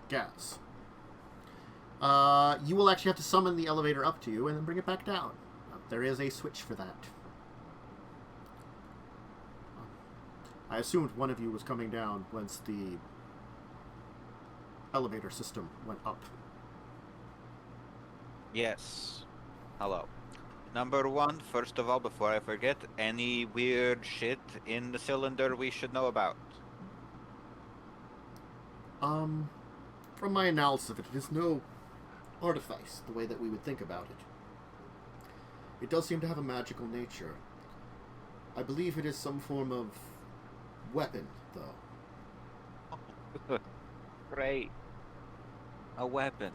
Gaz. You will actually have to summon the elevator up to you and then bring it back down. There is a switch for that. I assumed one of you was coming down once the elevator system went up. Yes. Hello. Number one, first of all, before I forget, any weird shit in the cylinder we should know about? From my analysis of it, it is no artifice, the way that we would think about it. It does seem to have a magical nature. I believe it is some form of weapon, though. Great. A weapon.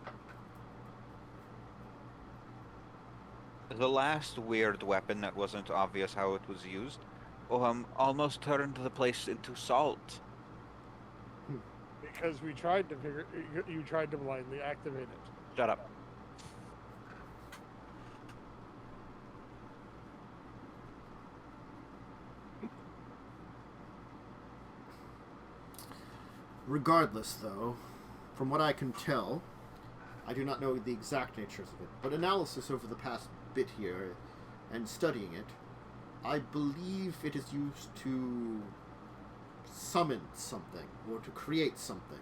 The last weird weapon that wasn't obvious how it was used, almost turned the place into salt. Because we tried to you tried to blindly activate it. Shut up. Regardless, though, from what I can tell, I do not know the exact natures of it, but analysis over the past bit here and studying it, I believe it is used to summon something or to create something.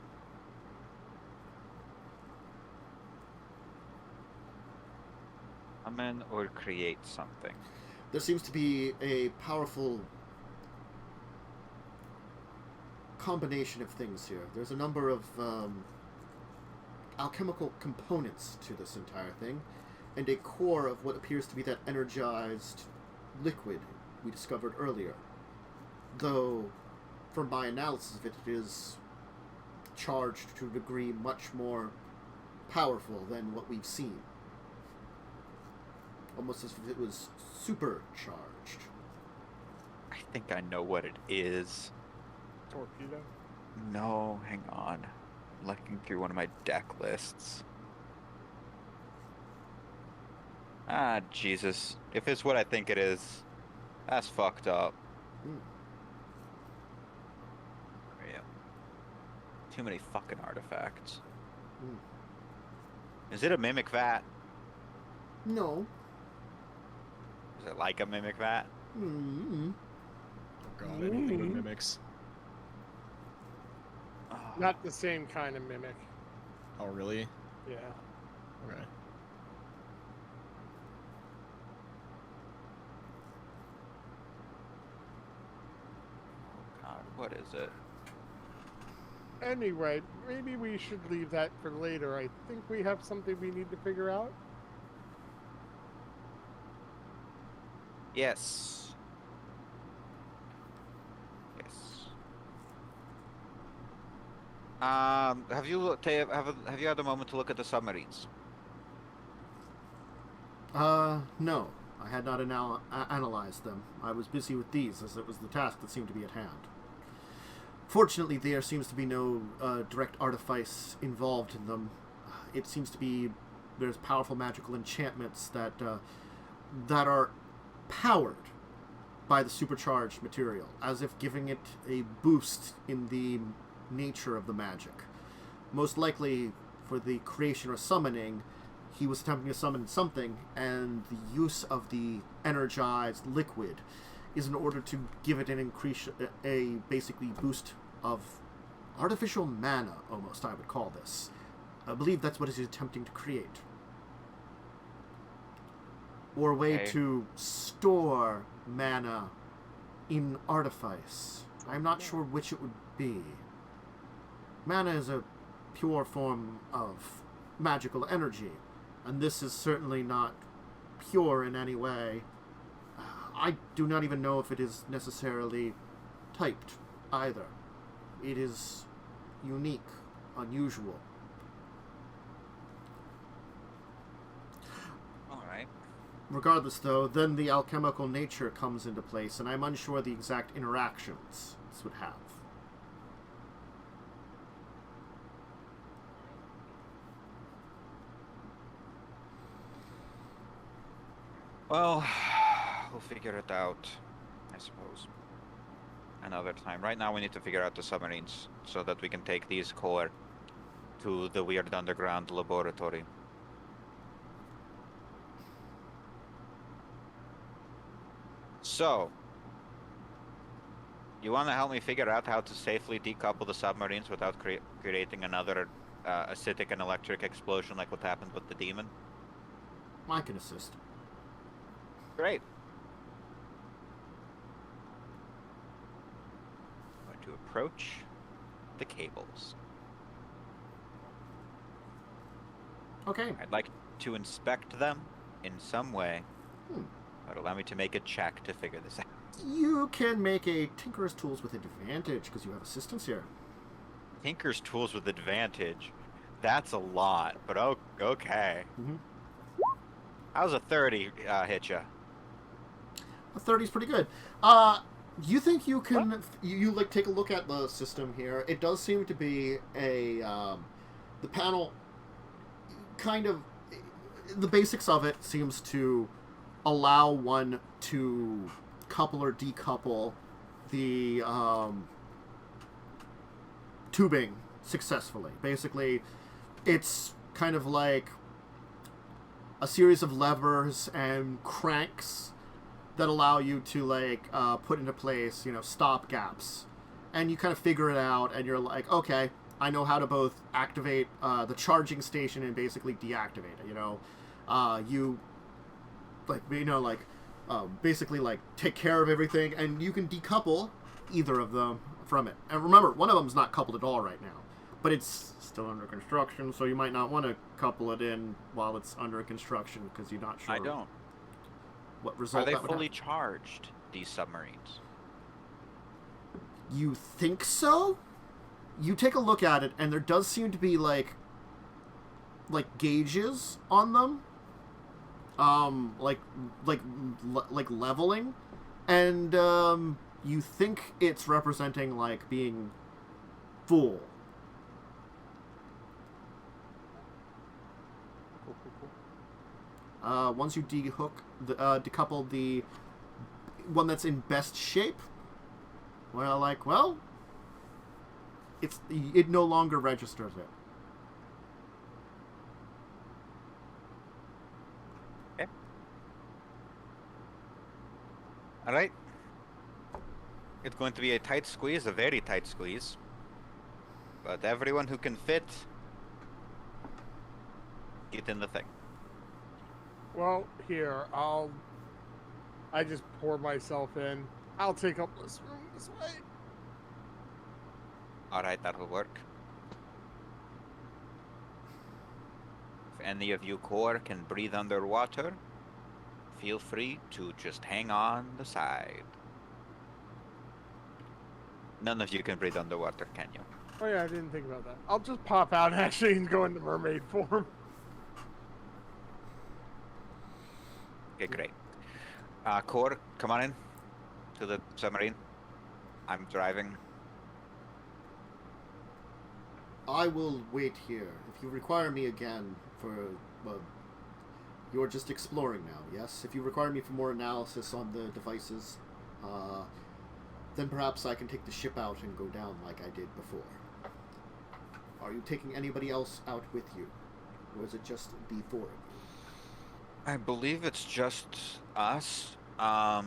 Summon or create something. There seems to be a powerful combination of things here. There's a number of alchemical components to this entire thing, and a core of what appears to be that energized liquid we discovered earlier. Though, from my analysis of it, it is charged to a degree much more powerful than what we've seen. Almost as if it was supercharged. I think I know what it is. Torpedo. No, hang on. I'm looking through one of my deck lists. Ah, Jesus. If it's what I think it is, that's fucked up. Yeah. Too many fucking artifacts. Is it a mimic vat? No. Is it like a mimic vat? Mm-hmm. Oh god, anything with mimics. Oh, Not the same kind of mimic. Oh, really? Yeah. Okay. God, what is it? Anyway, maybe we should leave that for later. I think we have something we need to figure out. Yes. Yes. Have you have you had a moment to look at the submarines? No. I had not analyzed them. I was busy with these, as it was the task that seemed to be at hand. Fortunately, there seems to be no direct artifice involved in them. It seems to be there's powerful magical enchantments that are powered by the supercharged material, as if giving it a boost in the nature of the magic. Most likely, for the creation or summoning, he was attempting to summon something, and the use of the energized liquid is in order to give it an increase, a basically boost of artificial mana, almost, I would call this. I believe that's what he's attempting to create. Or a way Okay. to store mana in artifice. I'm not sure which it would be. Mana is a pure form of magical energy, and this is certainly not pure in any way. I do not even know if it is necessarily typed either. It is unique, unusual. Alright. Regardless, though, then the alchemical nature comes into place, and I'm unsure the exact interactions this would have. Well, we'll figure it out, I suppose. Another time. Right now we need to figure out the submarines so that we can take these core to the weird underground laboratory. So, you want to help me figure out how to safely decouple the submarines without creating another acidic and electric explosion like what happened with the demon? I can assist. Great. I'm going to approach the cables. Okay. I'd like to inspect them in some way. Hmm. But allow me to make a check to figure this out. You can make a Tinker's Tools with advantage, because you have assistance here. Tinker's Tools with advantage. That's a lot, but okay. Mm-hmm. How's a 30 hit ya? A 30 is pretty good. You think you can... You like, take a look at the system here. It does seem to be a... the panel kind of... The basics of it seems to allow one to couple or decouple the tubing successfully. Basically, it's kind of like a series of levers and cranks that allow you to, like, put into place, you know, stop gaps. And you kind of figure it out, and you're like, okay, I know how to both activate the charging station and basically deactivate it, you know. You basically like take care of everything, and you can decouple either of them from it. And remember, one of them's not coupled at all right now, but it's still under construction, so you might not want to couple it in while it's under construction because you're not sure. I don't. What result Are they that would fully have. charged, these submarines? You think so? You take a look at it, and there does seem to be like gauges on them, like leveling, and you think it's representing like being full. Once you decouple the one that's in best shape, it no longer registers it. Okay. All right. It's going to be a tight squeeze, a very tight squeeze. But everyone who can fit, get in the thing. Well, here, I just pour myself in. I'll take up this room this way. Alright, that'll work. If any of you core can breathe underwater, feel free to just hang on the side. None of you can breathe underwater, can you? Oh yeah, I didn't think about that. I'll just pop out actually and go into mermaid form. Okay, great. Core, come on in to the submarine. I'm driving. I will wait here. If you require me again for... you're just exploring now, yes? If you require me for more analysis on the devices, then perhaps I can take the ship out and go down like I did before. Are you taking anybody else out with you? Or is it just the four of you? I believe it's just us. I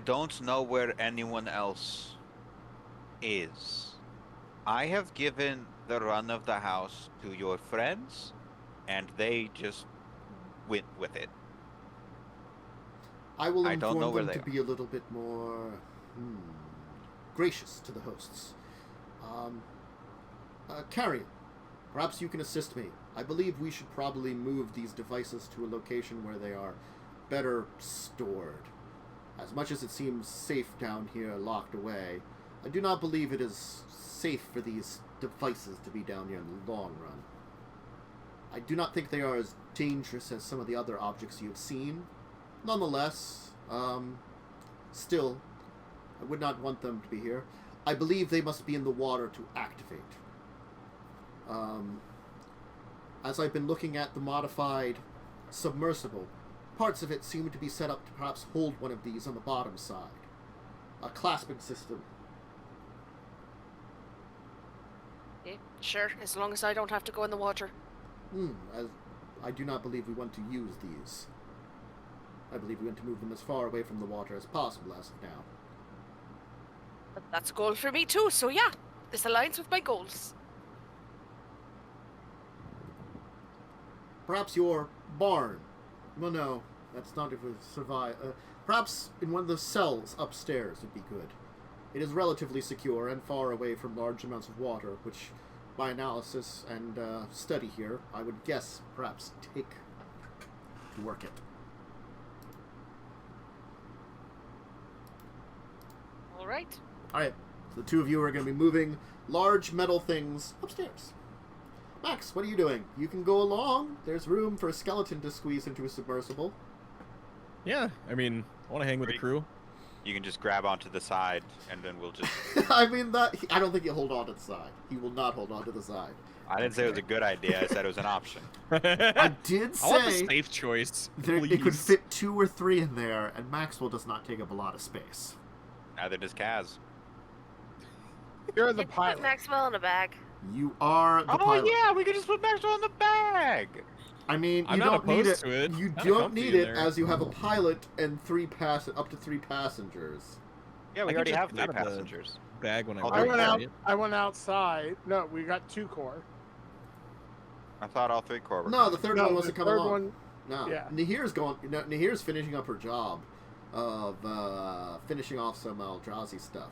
don't know where anyone else is. I have given the run of the house to your friends, and they just went with it. I will I don't inform know where them they to be a little bit more gracious to the hosts. Carrion, perhaps you can assist me. I believe we should probably move these devices to a location where they are better stored. As much as it seems safe down here, locked away, I do not believe it is safe for these devices to be down here in the long run. I do not think they are as dangerous as some of the other objects you have seen. Nonetheless, still, I would not want them to be here. I believe they must be in the water to activate. As I've been looking at the modified submersible, parts of it seem to be set up to perhaps hold one of these on the bottom side. A clasping system. Okay, sure, as long as I don't have to go in the water. I do not believe we want to use these. I believe we want to move them as far away from the water as possible as of now. But that's a goal for me too, so yeah, this aligns with my goals. Perhaps your barn. Well, no, that's not if we survive. Perhaps in one of the cells upstairs would be good. It is relatively secure and far away from large amounts of water, which, by analysis and study here, I would guess perhaps take to work it. Alright. Alright, so the two of you are going to be moving large metal things upstairs. Max, what are you doing? You can go along. There's room for a skeleton to squeeze into a submersible. Yeah, I mean, I want to hang with the Great. crew. You can just grab onto the side, and then we'll just... I mean, I don't think he'll hold on to the side. He will not hold on to the side. I didn't say it was a good idea, I said it was an option. I did I want the say safe choice. it could please. fit 2 or 3 in there, and Maxwell does not take up a lot of space. Neither does Kaz. You're the You put pilot. Maxwell in a bag. You are the Oh pilot. yeah, we could just put Maxwell in the bag! I mean, you I'm not don't need it. opposed to it. You Kinda don't comfy need in it there. as you have a pilot and up to 3 passengers. Yeah, we I could already just have get 3 out of the- passengers. Bag when I I I work went on out. it. I went outside. No, we got 2 core. I thought all 3 core were No, coming. the third No, one the wasn't coming third along. one. No. Yeah. Nahir's finishing up her job of finishing off some Eldrazi stuff.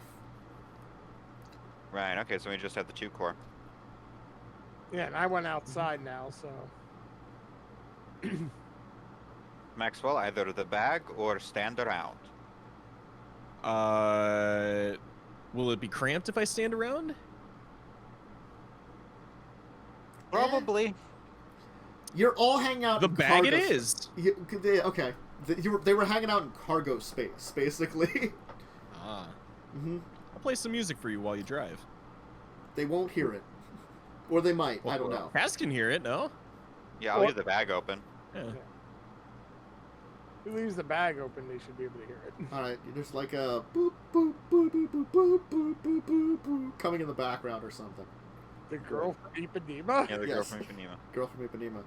Right. Okay. So we just have the 2 core. Yeah, and I went outside now, so. Maxwell, either the bag or stand around. Will it be cramped if I stand around? Probably. You're all hanging out The in bag cargo it is. Okay. They were hanging out in cargo space, basically. Ah. hmm I'll play some music for you while you drive. They won't hear it. Or they might. I don't know. Cass can hear it, no? Yeah, I'll leave the bag open. Yeah. If he leaves the bag open, they should be able to hear it. Alright, there's like a boop, boop, boop, boop, boop, boop, boop, boop, boop, boop, coming in the background or something. The girl from Ipanema? Yeah, the girl Yes. from Ipanema. Girl from Ipanema.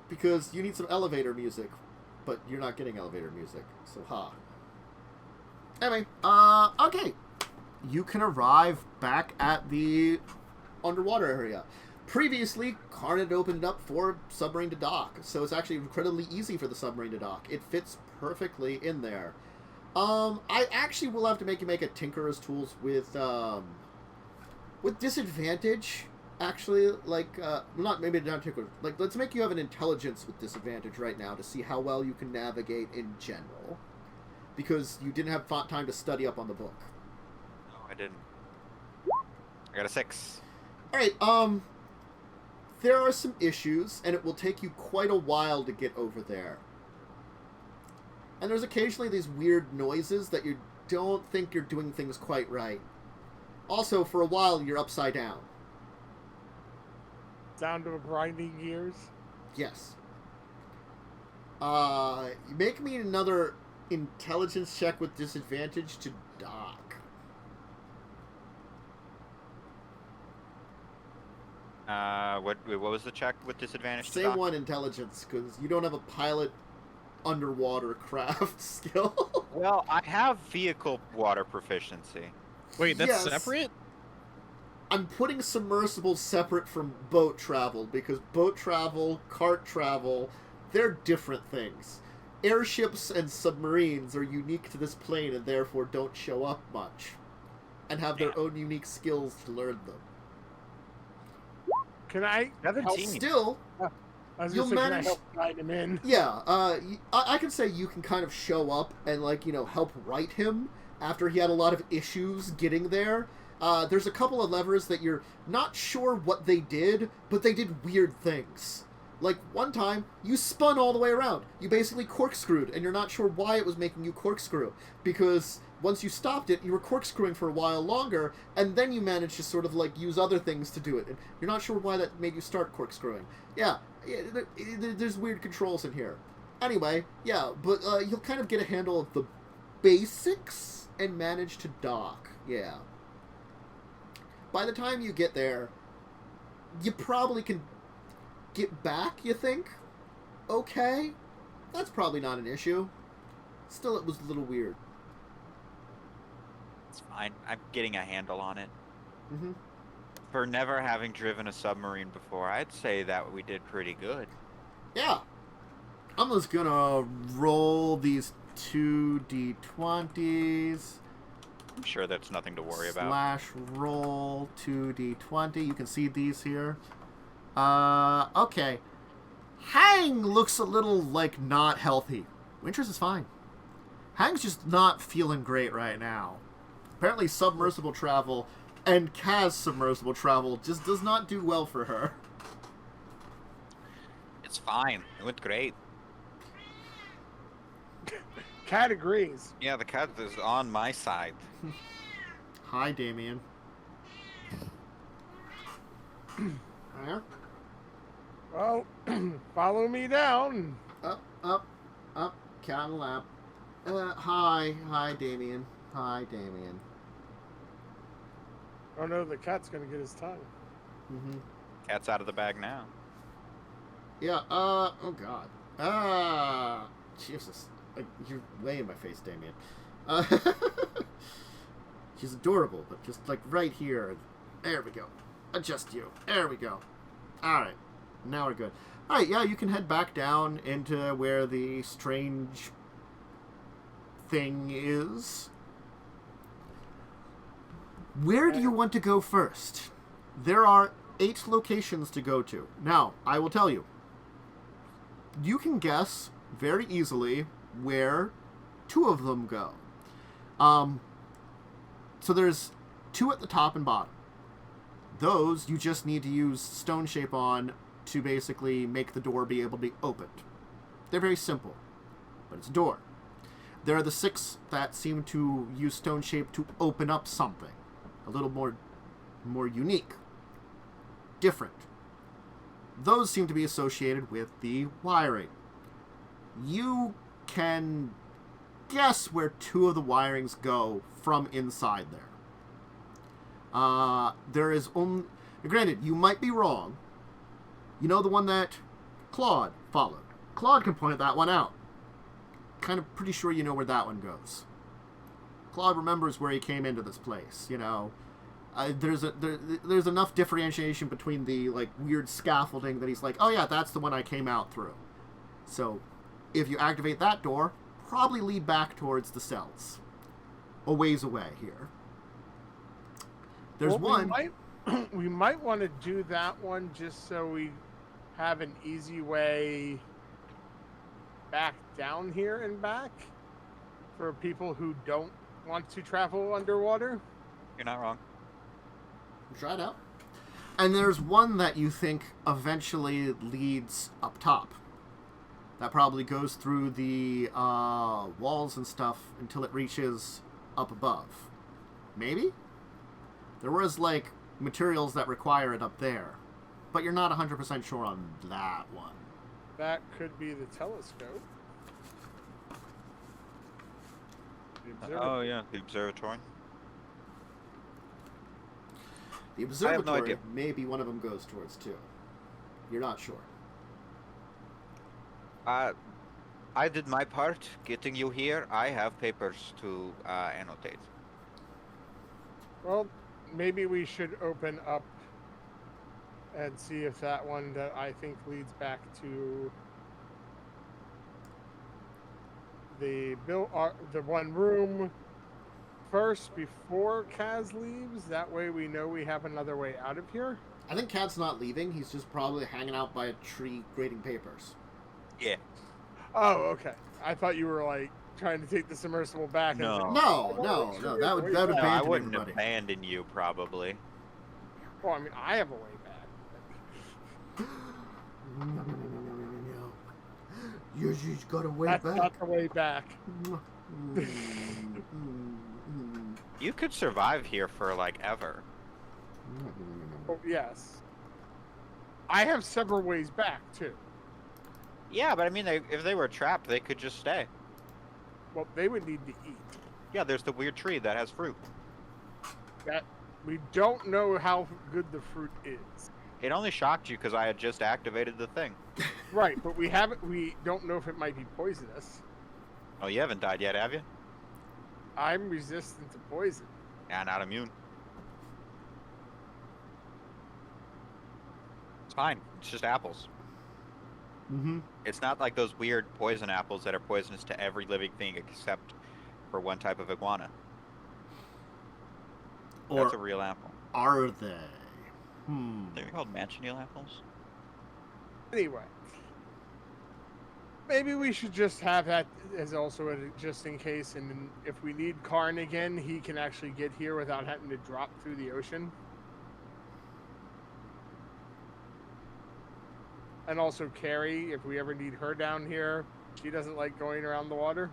Because you need some elevator music, but you're not getting elevator music, so ha. Anyway, okay. You can arrive back at the underwater area. Previously, Karn had opened up for submarine to dock, so it's actually incredibly easy for the submarine to dock. It fits perfectly in there. I actually will have to make you make a Tinkerer's Tools with disadvantage. Actually, like, not maybe not Tinker. Like, let's make you have an intelligence with disadvantage right now to see how well you can navigate in general, because you didn't have time to study up on the book. No, I didn't. I got a 6. All right. There are some issues, and it will take you quite a while to get over there. And there's occasionally these weird noises that you don't think you're doing things quite right. Also, for a while, you're upside down. Down to grinding gears? Yes. Make me another intelligence check with disadvantage to dock. What was the check with disadvantage? to Say dock? 1 intelligence, because you don't have a pilot underwater craft skill. Well, I have vehicle water proficiency. Wait, that's Yes. separate? I'm putting submersibles separate from boat travel, because boat travel, cart travel, they're different things. Airships and submarines are unique to this plane and therefore don't show up much, and have their own unique skills to learn them. Can I help? 17. Still, I was You'll gonna say, can I manage- help guide him in? yeah, I can say you can kind of show up and, like, you know, help right him after he had a lot of issues getting there. There's a couple of levers that you're not sure what they did, but they did weird things. Like, one time, you spun all the way around. You basically corkscrewed, and you're not sure why it was making you corkscrew. Because once you stopped it, you were corkscrewing for a while longer, and then you managed to sort of, like, use other things to do it. And you're not sure why that made you start corkscrewing. Yeah, there's weird controls in here. Anyway, yeah, but you'll kind of get a handle of the basics and manage to dock. Yeah. By the time you get there, you probably can get back, you think? Okay. That's probably not an issue. Still, it was a little weird. It's fine. I'm getting a handle on it. Mm-hmm. For never having driven a submarine before, I'd say that we did pretty good. Yeah. I'm just gonna roll these 2d20s. I'm sure that's nothing to worry about. Slash roll 2d20. You can see these here. Okay. Hang looks a little, like, not healthy. Winters is fine. Hang's just not feeling great right now. Apparently submersible travel and Kaz submersible travel just does not do well for her. It's fine. It went great. Cat agrees. Yeah, the cat is on my side. Hi, Damien. There. Well, follow me down. Up, cat on the lap. Hi, Damien. Hi, Damien. Oh no, the cat's gonna get his tongue. Mm-hmm. Cat's out of the bag now. Yeah, oh god. Jesus. You're way in my face, Damien. She's adorable, but just, like, right here. There we go. Adjust you. There we go. Alright. Now we're good. All right, yeah, you can head back down into where the strange thing is. Where do you want to go first? There are 8 locations to go to. Now, I will tell you. You can guess very easily where 2 of them go. So there's 2 at the top and bottom. Those you just need to use stone shape on to basically make the door be able to be opened. They're very simple, but it's a door. There are the 6 that seem to use stone shape to open up something. A little more unique. Different. Those seem to be associated with the wiring. You can guess where 2 of the wirings go from inside there. There is only... Granted, you might be wrong. You know the one that Claude followed. Claude can point that one out. Kind of pretty sure you know where that one goes. Claude remembers where he came into this place, you know. There's enough differentiation between the like weird scaffolding that he's like, oh yeah, that's the one I came out through. So, if you activate that door, probably lead back towards the cells. A ways away here. There's one. We might want to do that one just so we have an easy way back down here and back for people who don't want to travel underwater. You're not wrong. Try it out. And there's one that you think eventually leads up top. That probably goes through the walls and stuff until it reaches up above. Maybe? There was, like, materials that require it up there. But you're not 100% sure on that one. That could be the telescope. Oh, yeah, the observatory. The I have no observatory, idea. maybe one of them goes towards too. You're not sure. I did my part getting you here. I have papers to annotate. Well, maybe we should open up and see if that one that I think leads back to the one room first before Kaz leaves. That way we know we have another way out of here. I think Cat's not leaving. He's just probably hanging out by a tree grading papers. Yeah. Oh, okay. I thought you were like trying to take the submersible back. No. And No. That would No, I abandon wouldn't everybody. abandon you, probably. well, I mean, I have a way back. No. You just got a way That's back. not the way back. You could survive here for, like, ever. Oh, yes. I have several ways back, too. Yeah, but I mean, if they were trapped, they could just stay. Well, they would need to eat. Yeah, there's the weird tree that has fruit. That we don't know how good the fruit is. It only shocked you because I had just activated the thing. Right, but we don't know if it might be poisonous. Oh, you haven't died yet, have you? I'm resistant to poison. Yeah, not immune. It's fine. It's just apples. Mm-hmm. It's not like those weird poison apples that are poisonous to every living thing except for one type of iguana. That's a real apple. Are they? They're called manchineel apples. Anyway, maybe we should just have that as also a just in case, and then if we need Karn again, he can actually get here without having to drop through the ocean. And also Carrie, if we ever need her down here, she doesn't like going around the water.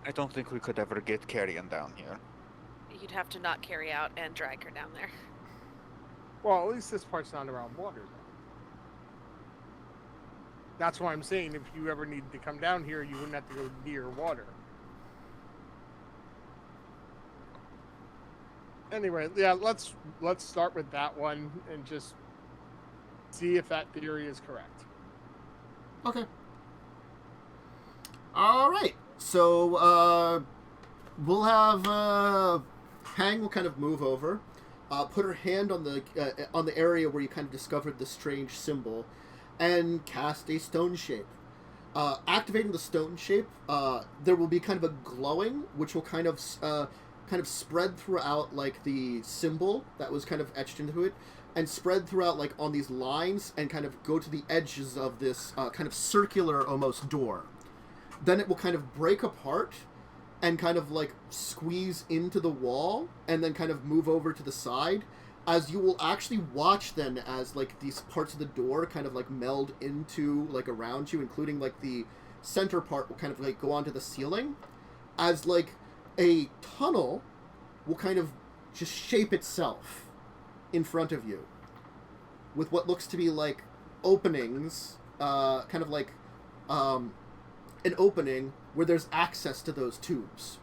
I don't think we could ever get Carrion down here. You'd have to not carry out and drag her down there. Well, at least this part's not around water, though. That's why I'm saying if you ever needed to come down here, you wouldn't have to go near water. Anyway, yeah, let's start with that one and just see if that theory is correct. Okay. All right. So we'll have Hang will kind of move over. put her hand on the area where you kind of discovered the strange symbol, and cast a stone shape. Activating the stone shape, there will be kind of a glowing, which will kind of spread throughout like the symbol that was kind of etched into it, and spread throughout like on these lines, and kind of go to the edges of this kind of circular almost door. Then it will kind of break apart and kind of like squeeze into the wall, and then kind of move over to the side, as you will actually watch then as like these parts of the door kind of like meld into like around you, including like the center part will kind of like go onto the ceiling, as like a tunnel will kind of just shape itself in front of you with what looks to be like openings, kind of like an opening where there's access to those tubes.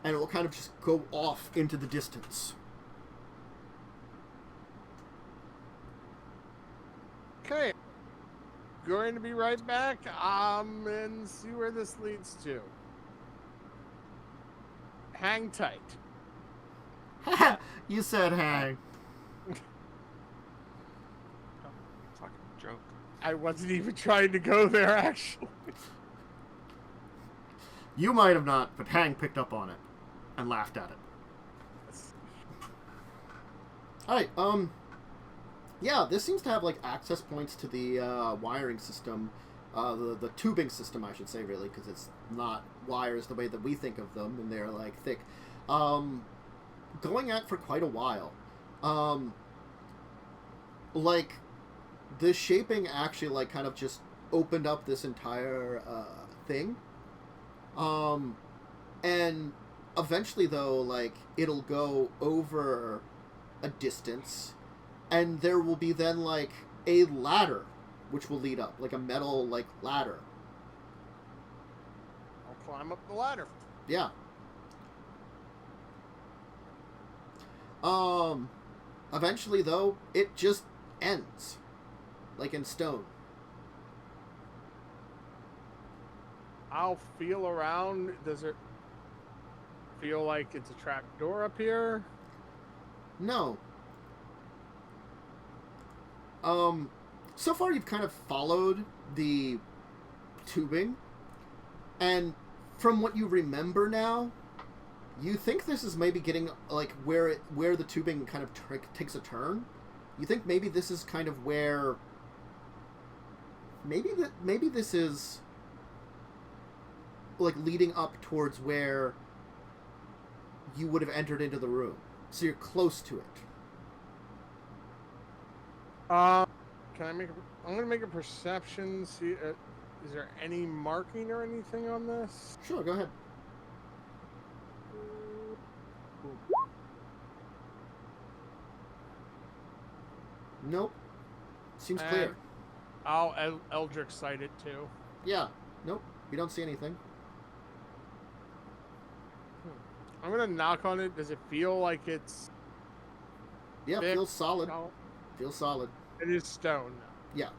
And it will kind of just go off into the distance. Okay. Going to be right back, and see where this leads to. Hang tight. You said hang. Fucking joke. I wasn't even trying to go there, actually. You might have not, but Hang picked up on it and laughed at it. Alright, yeah, this seems to have, like, access points to the, wiring system, the tubing system, I should say, really, because it's not wires the way that we think of them, and they're, like, thick. Going at for quite a while. Like, the shaping actually, like, kind of just opened up this entire, thing. And eventually, though, like, it'll go over a distance, and there will be then, like, a ladder, which will lead up, like a metal, like, ladder. I'll climb up the ladder. Yeah. Eventually, though, it just ends, like in stone. I'll feel around. Does it feel like it's a trap door up here? No. So far you've kind of followed the tubing, and from what you remember now, you think this is maybe getting, like, where the tubing kind of takes a turn. You think maybe this is kind of where... Maybe this is... like leading up towards where you would have entered into the room, so you're close to it. Can I make? I'm gonna make a perception. See, is there any marking or anything on this? Sure, go ahead. Nope. Seems clear. I'll Eldritch sight it too. Yeah. Nope. You don't see anything. I'm gonna knock on it. Does it feel like it's... Yeah, thick? feels solid. No. Feels solid. It is stone. Yeah.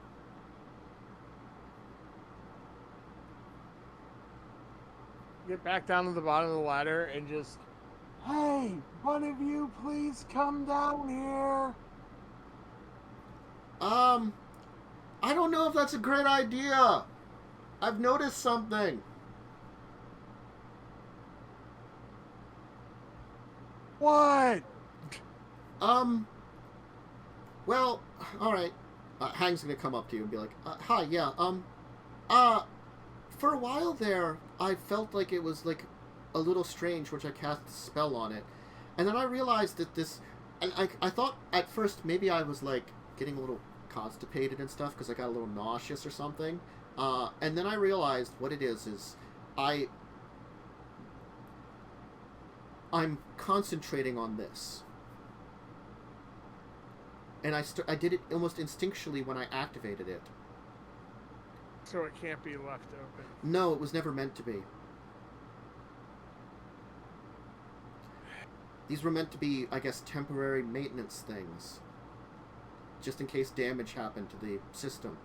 Get back down to the bottom of the ladder and just... Hey, one of you please come down here. I don't know if that's a great idea. I've noticed something. What? Well, alright. Hang's gonna come up to you and be like, hi, yeah, for a while there, I felt like it was, like, a little strange, which I cast a spell on it. And then I realized that this... And I thought at first maybe I was, like, getting a little constipated and stuff, because I got a little nauseous or something. And then I realized what it is I'm concentrating on this. And I did it almost instinctually when I activated it. So it can't be left open. No, it was never meant to be. These were meant to be, I guess, temporary maintenance things. Just in case damage happened to the system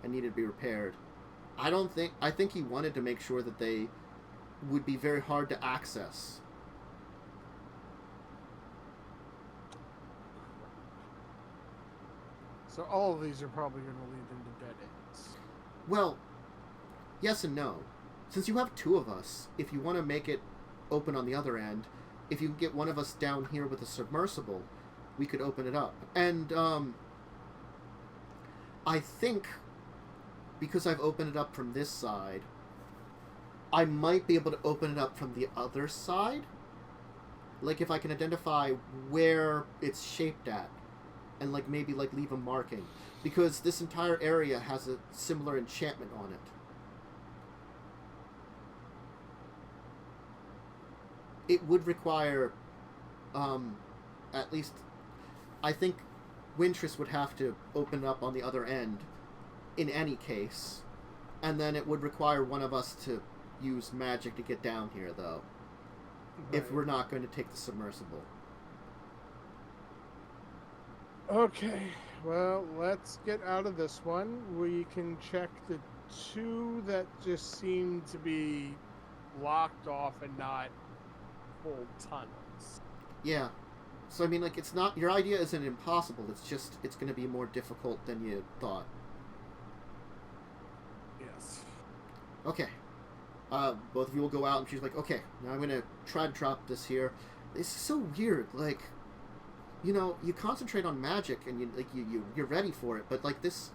and needed to be repaired. I think he wanted to make sure that they would be very hard to access. So all of these are probably going to lead into dead ends. Well, yes and no. Since you have two of us, if you want to make it open on the other end, if you can get one of us down here with a submersible, we could open it up. And, I think, because I've opened it up from this side, I might be able to open it up from the other side. Like, if I can identify where it's shaped at, and, like, maybe, like, leave a marking. Because this entire area has a similar enchantment on it. It would require, at least, I think Wintress would have to open up on the other end in any case. And then it would require one of us to use magic to get down here, though. If Right. we're not going to take the submersible. Okay, well, let's get out of this one. We can check the two that just seem to be locked off and not full tunnels. Yeah. So, I mean, like, it's not... Your idea isn't impossible. It's just... It's going to be more difficult than you thought. Yes. Okay. Both of you will go out, and she's like, okay, now I'm going to try to drop this here. This is so weird. Like, you know, you concentrate on magic, and you're ready for it, but, like, this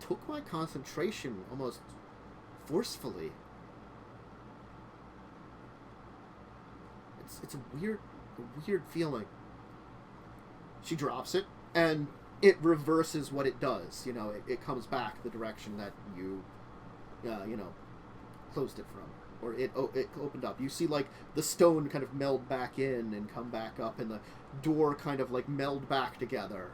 took my concentration almost forcefully. It's a weird feeling. She drops it, and it reverses what it does. You know, it comes back the direction that you know, closed it from, or it opened up. You see, like, the stone kind of meld back in and come back up, and the door kind of, like, meld back together,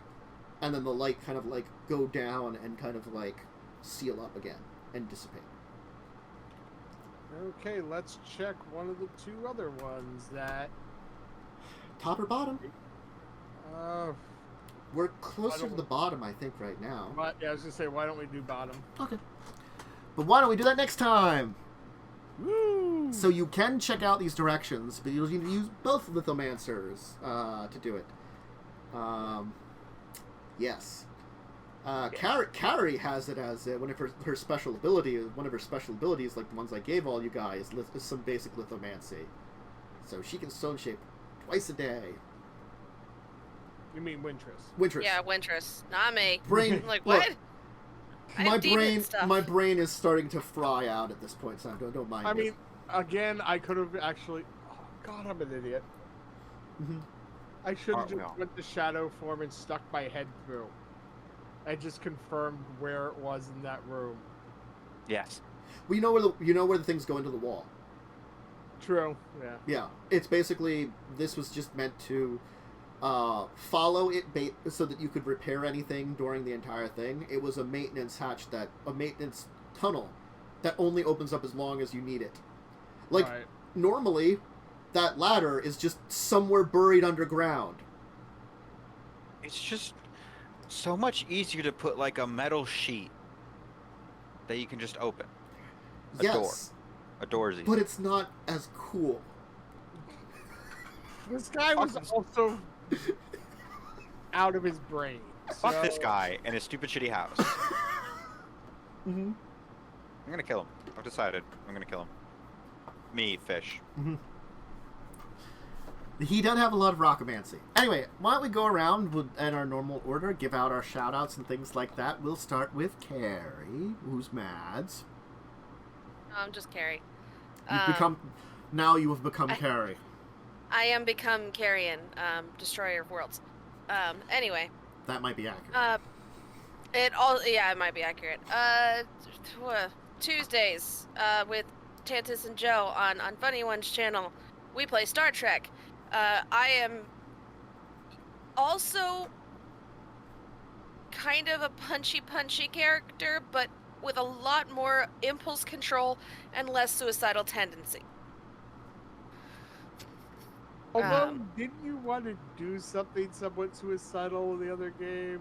and then the light kind of, like, go down and kind of, like, seal up again and dissipate. Okay, let's check one of the two other ones that... Top or bottom? We're closer to the bottom, I think, right now. But, yeah, I was going to say, why don't we do bottom? Okay. But why don't we do that next time? Woo! So you can check out these directions, but you'll need to use both lithomancers to do it. Yes. Carrie has it as one of her special abilities. One of her special abilities, like the ones I gave all you guys, is some basic lithomancy. So she can stone shape twice a day. You mean Wintress? Wintress. Yeah, Wintress, not me. Brain. Like, look, what? I have demon stuff. My brain is starting to fry out at this point, so don't mind. I it. mean, again, I could have actually... Oh, God, I'm an idiot. Mhm. I should have just no. went to shadow form and stuck my head through. I just confirmed where it was in that room. Yes. Well, you know where the things go into the wall. True, yeah. Yeah, it's basically, this was just meant to follow it so that you could repair anything during the entire thing. It was a maintenance maintenance tunnel that only opens up as long as you need it. Like, Right. normally, that ladder is just somewhere buried underground. It's just so much easier to put like a metal sheet that you can just open. A door. Yes, A door is easy. but it's not as cool. This guy was also out of his brain. Fuck this so- guy and his stupid shitty house. Mm-hmm. I'm gonna kill him. I've decided. I'm gonna kill him. Me, fish. Mm-hmm. He doesn't have a lot of rockomancy. Anyway, why don't we go around in our normal order, give out our shout-outs and things like that. We'll start with Carrie, who's Mads. I'm just Carrie. Now you have become Carrie. I am become Carrion, destroyer of worlds. Anyway, That might be accurate. it might be accurate. Tuesdays, with Tantus and Joe on Funny One's channel, we play Star Trek. I am also kind of a punchy character, but with a lot more impulse control and less suicidal tendency. Although, didn't you want to do something somewhat suicidal in the other game?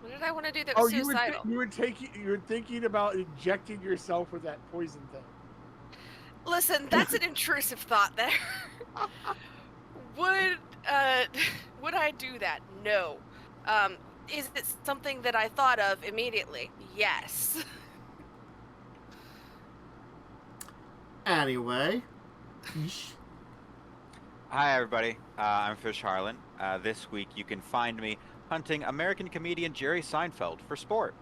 What did I want to do that was suicidal? you were thinking about injecting yourself with that poison thing. Listen, that's an intrusive thought there. Would I do that? No. Is it something that I thought of immediately? Yes. Anyway. Hi, everybody. I'm Fish Harlan. This week, you can find me hunting American comedian Jerry Seinfeld for sport.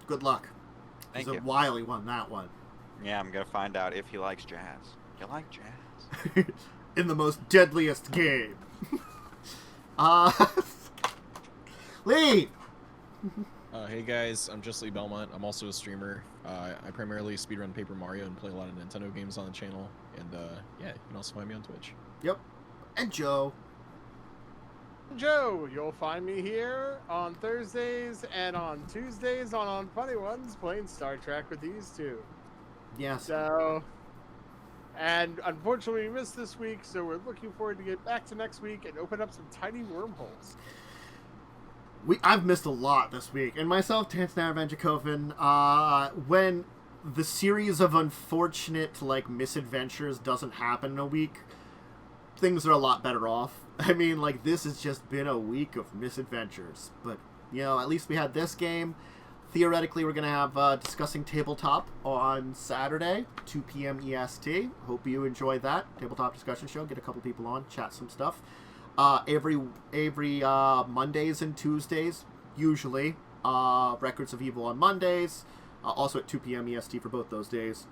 Good luck. Thank Because you. Wiley won that one. Yeah, I'm gonna find out if he likes jazz. You like jazz? In the most deadliest game. Lee! Hey guys, I'm just Lee Belmont. I'm also a streamer. I primarily speedrun Paper Mario and play a lot of Nintendo games on the channel. And yeah, you can also find me on Twitch. Yep. And Joe. Joe, you'll find me here on Thursdays and on Tuesdays on Funny Ones playing Star Trek with these two. Yes. So, and unfortunately we missed this week, so we're looking forward to get back to next week and open up some tiny wormholes. I've missed a lot this week. And myself, Tansnar Van Dracovin, when the series of unfortunate, misadventures doesn't happen in a week, things are a lot better off. I mean, this has just been a week of misadventures. But, at least we had this game. Theoretically, we're going to have Discussing Tabletop on Saturday, 2 p.m. EST. Hope you enjoy that. Tabletop discussion show. Get a couple people on, chat some stuff. Every Mondays and Tuesdays, usually. Records of Evil on Mondays. Also at 2 p.m. EST for both those days.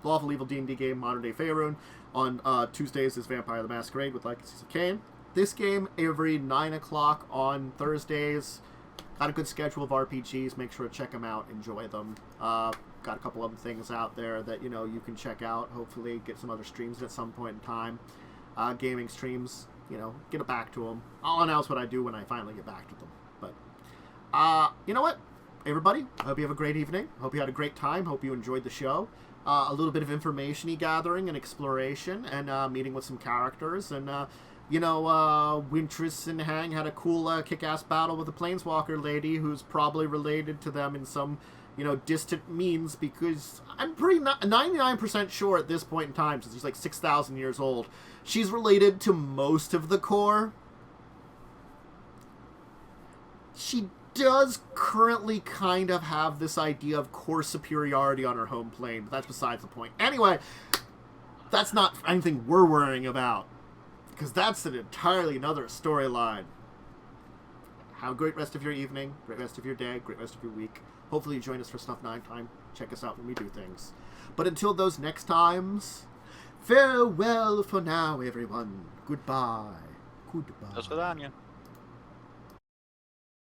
Lawful Evil D&D game, Modern Day Faerun. On Tuesdays is Vampire the Masquerade with Legacies of Kain. This game every 9 o'clock on Thursdays. Got a good schedule of RPGs. Make sure to check them out. Enjoy them. Got a couple other things out there that, you can check out. Hopefully get some other streams at some point in time. Gaming streams, get it back to them. I'll announce what I do when I finally get back to them. But, you know what? Everybody, I hope you have a great evening. Hope you had a great time. Hope you enjoyed the show. A little bit of information gathering and exploration and meeting with some characters. And, Wintress and Hang had a cool kick-ass battle with a Planeswalker lady who's probably related to them in some, distant means, because I'm pretty 99% sure at this point in time, since he's 6,000 years old, she's related to most of the core. She does currently kind of have this idea of core superiority on her home plane, but that's besides the point. Anyway, that's not anything we're worrying about, because that's an entirely another storyline. Have a great rest of your evening, great rest of your day, great rest of your week. Hopefully you join us for Snuff 9 time. Check us out when we do things. But until those next times, farewell for now, everyone. Goodbye. Goodbye. До свидания.